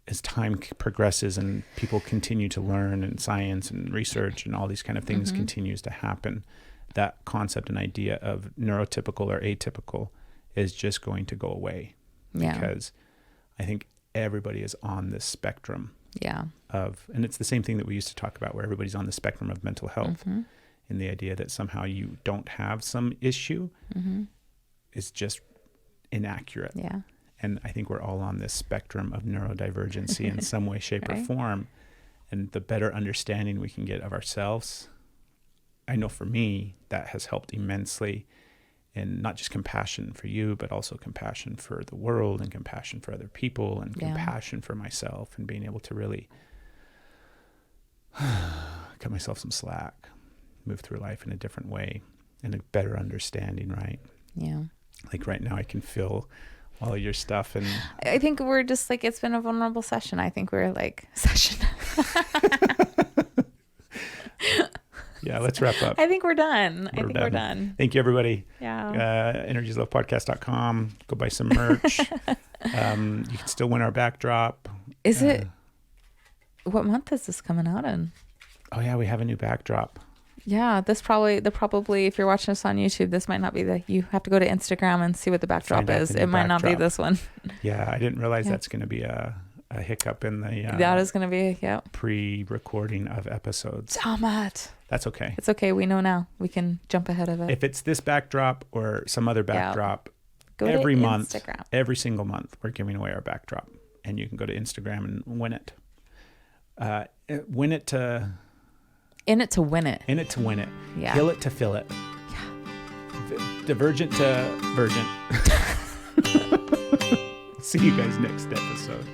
Speaker 3: as time progresses and people continue to learn, and science and research and all these kind of things continues to happen, that concept and idea of neurotypical or atypical is just going to go away. Because I think everybody is on this spectrum of, and it's the same thing that we used to talk about, where everybody's on the spectrum of mental health, and the idea that somehow you don't have some issue is just inaccurate. And I think we're all on this spectrum of neurodivergency in some way, shape, or form. And the better understanding we can get of ourselves, I know for me, that has helped immensely in not just compassion for you, but also compassion for the world, and compassion for other people, and compassion for myself, and being able to really cut myself some slack, move through life in a different way, and a better understanding, right?
Speaker 2: Yeah.
Speaker 3: Like right now I can feel all your stuff, and
Speaker 2: I think we're just like, it's been a vulnerable session. I think we're like
Speaker 3: yeah, let's wrap up.
Speaker 2: I think we're done. We're done.
Speaker 3: Thank you, everybody.
Speaker 2: Yeah.
Speaker 3: EnergiesLovePodcast.com. Go buy some merch. You can still win our backdrop.
Speaker 2: Is it, what month is this coming out in?
Speaker 3: Oh yeah, we have a new backdrop.
Speaker 2: Yeah, this probably, if you're watching this on YouTube, this might not be you have to go to Instagram and see what the backdrop is. It might not be this one.
Speaker 3: Yeah, I didn't realize that's going to be a hiccup in the
Speaker 2: that is going to be
Speaker 3: pre-recording of episodes.
Speaker 2: Damn it.
Speaker 3: That's okay.
Speaker 2: It's okay. We know now. We can jump ahead of it.
Speaker 3: If it's this backdrop or some other backdrop,
Speaker 2: go
Speaker 3: every
Speaker 2: to
Speaker 3: month,
Speaker 2: Instagram.
Speaker 3: Every single month, we're giving away our backdrop, and you can go to Instagram and win it. Win it to...
Speaker 2: In it to win it.
Speaker 3: In it to win it.
Speaker 2: Yeah.
Speaker 3: Fill it to fill it. Yeah. Divergent to virgin. See you guys next episode.